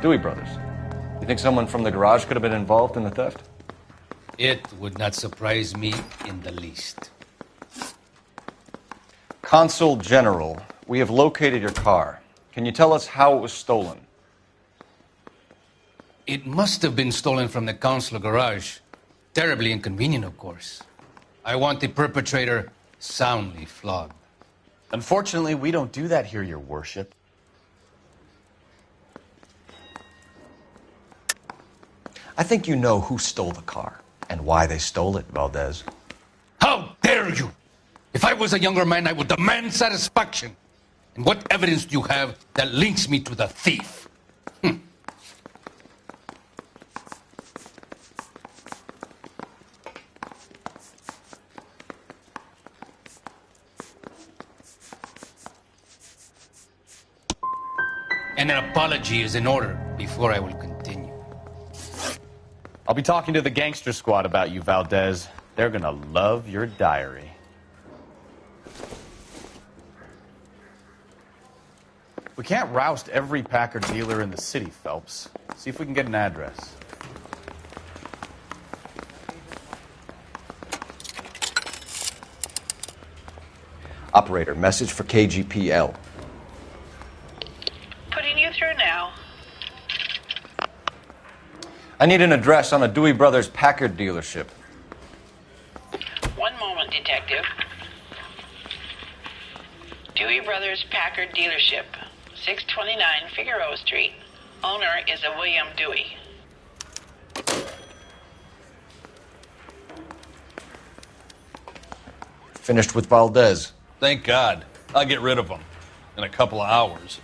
Dewey Brothers. You think someone from the garage could have been involved in the theft? It would not surprise me in the least. Consul General, we have located your car. Can you tell us how it was stolen? It must have been stolen from the consular garage. Terribly inconvenient, of course. I want the perpetrator soundly flogged. Unfortunately, we don't do that here, Your Worship. I think you know who stole the car and why they stole it, Valdez. How dare you! If I was a younger man, I would demand satisfaction. And what evidence do you have that links me to the thief? And an apology is in order before I will continue. I'll be talking to the gangster squad about you, Valdez. They're gonna love your diary. We can't roust every Packard dealer in the city, Phelps. See if we can get an address. Operator, message for KGPL. Putting you through now. I need an address on a Dewey Brothers Packard dealership. One moment, Detective. Dewey Brothers Packard dealership, 629 Figueroa Street. Owner is a William Dewey. Finished with Valdez. Thank God. I'll get rid of him in a couple of hours.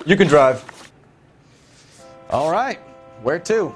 You can drive. All right. Where to?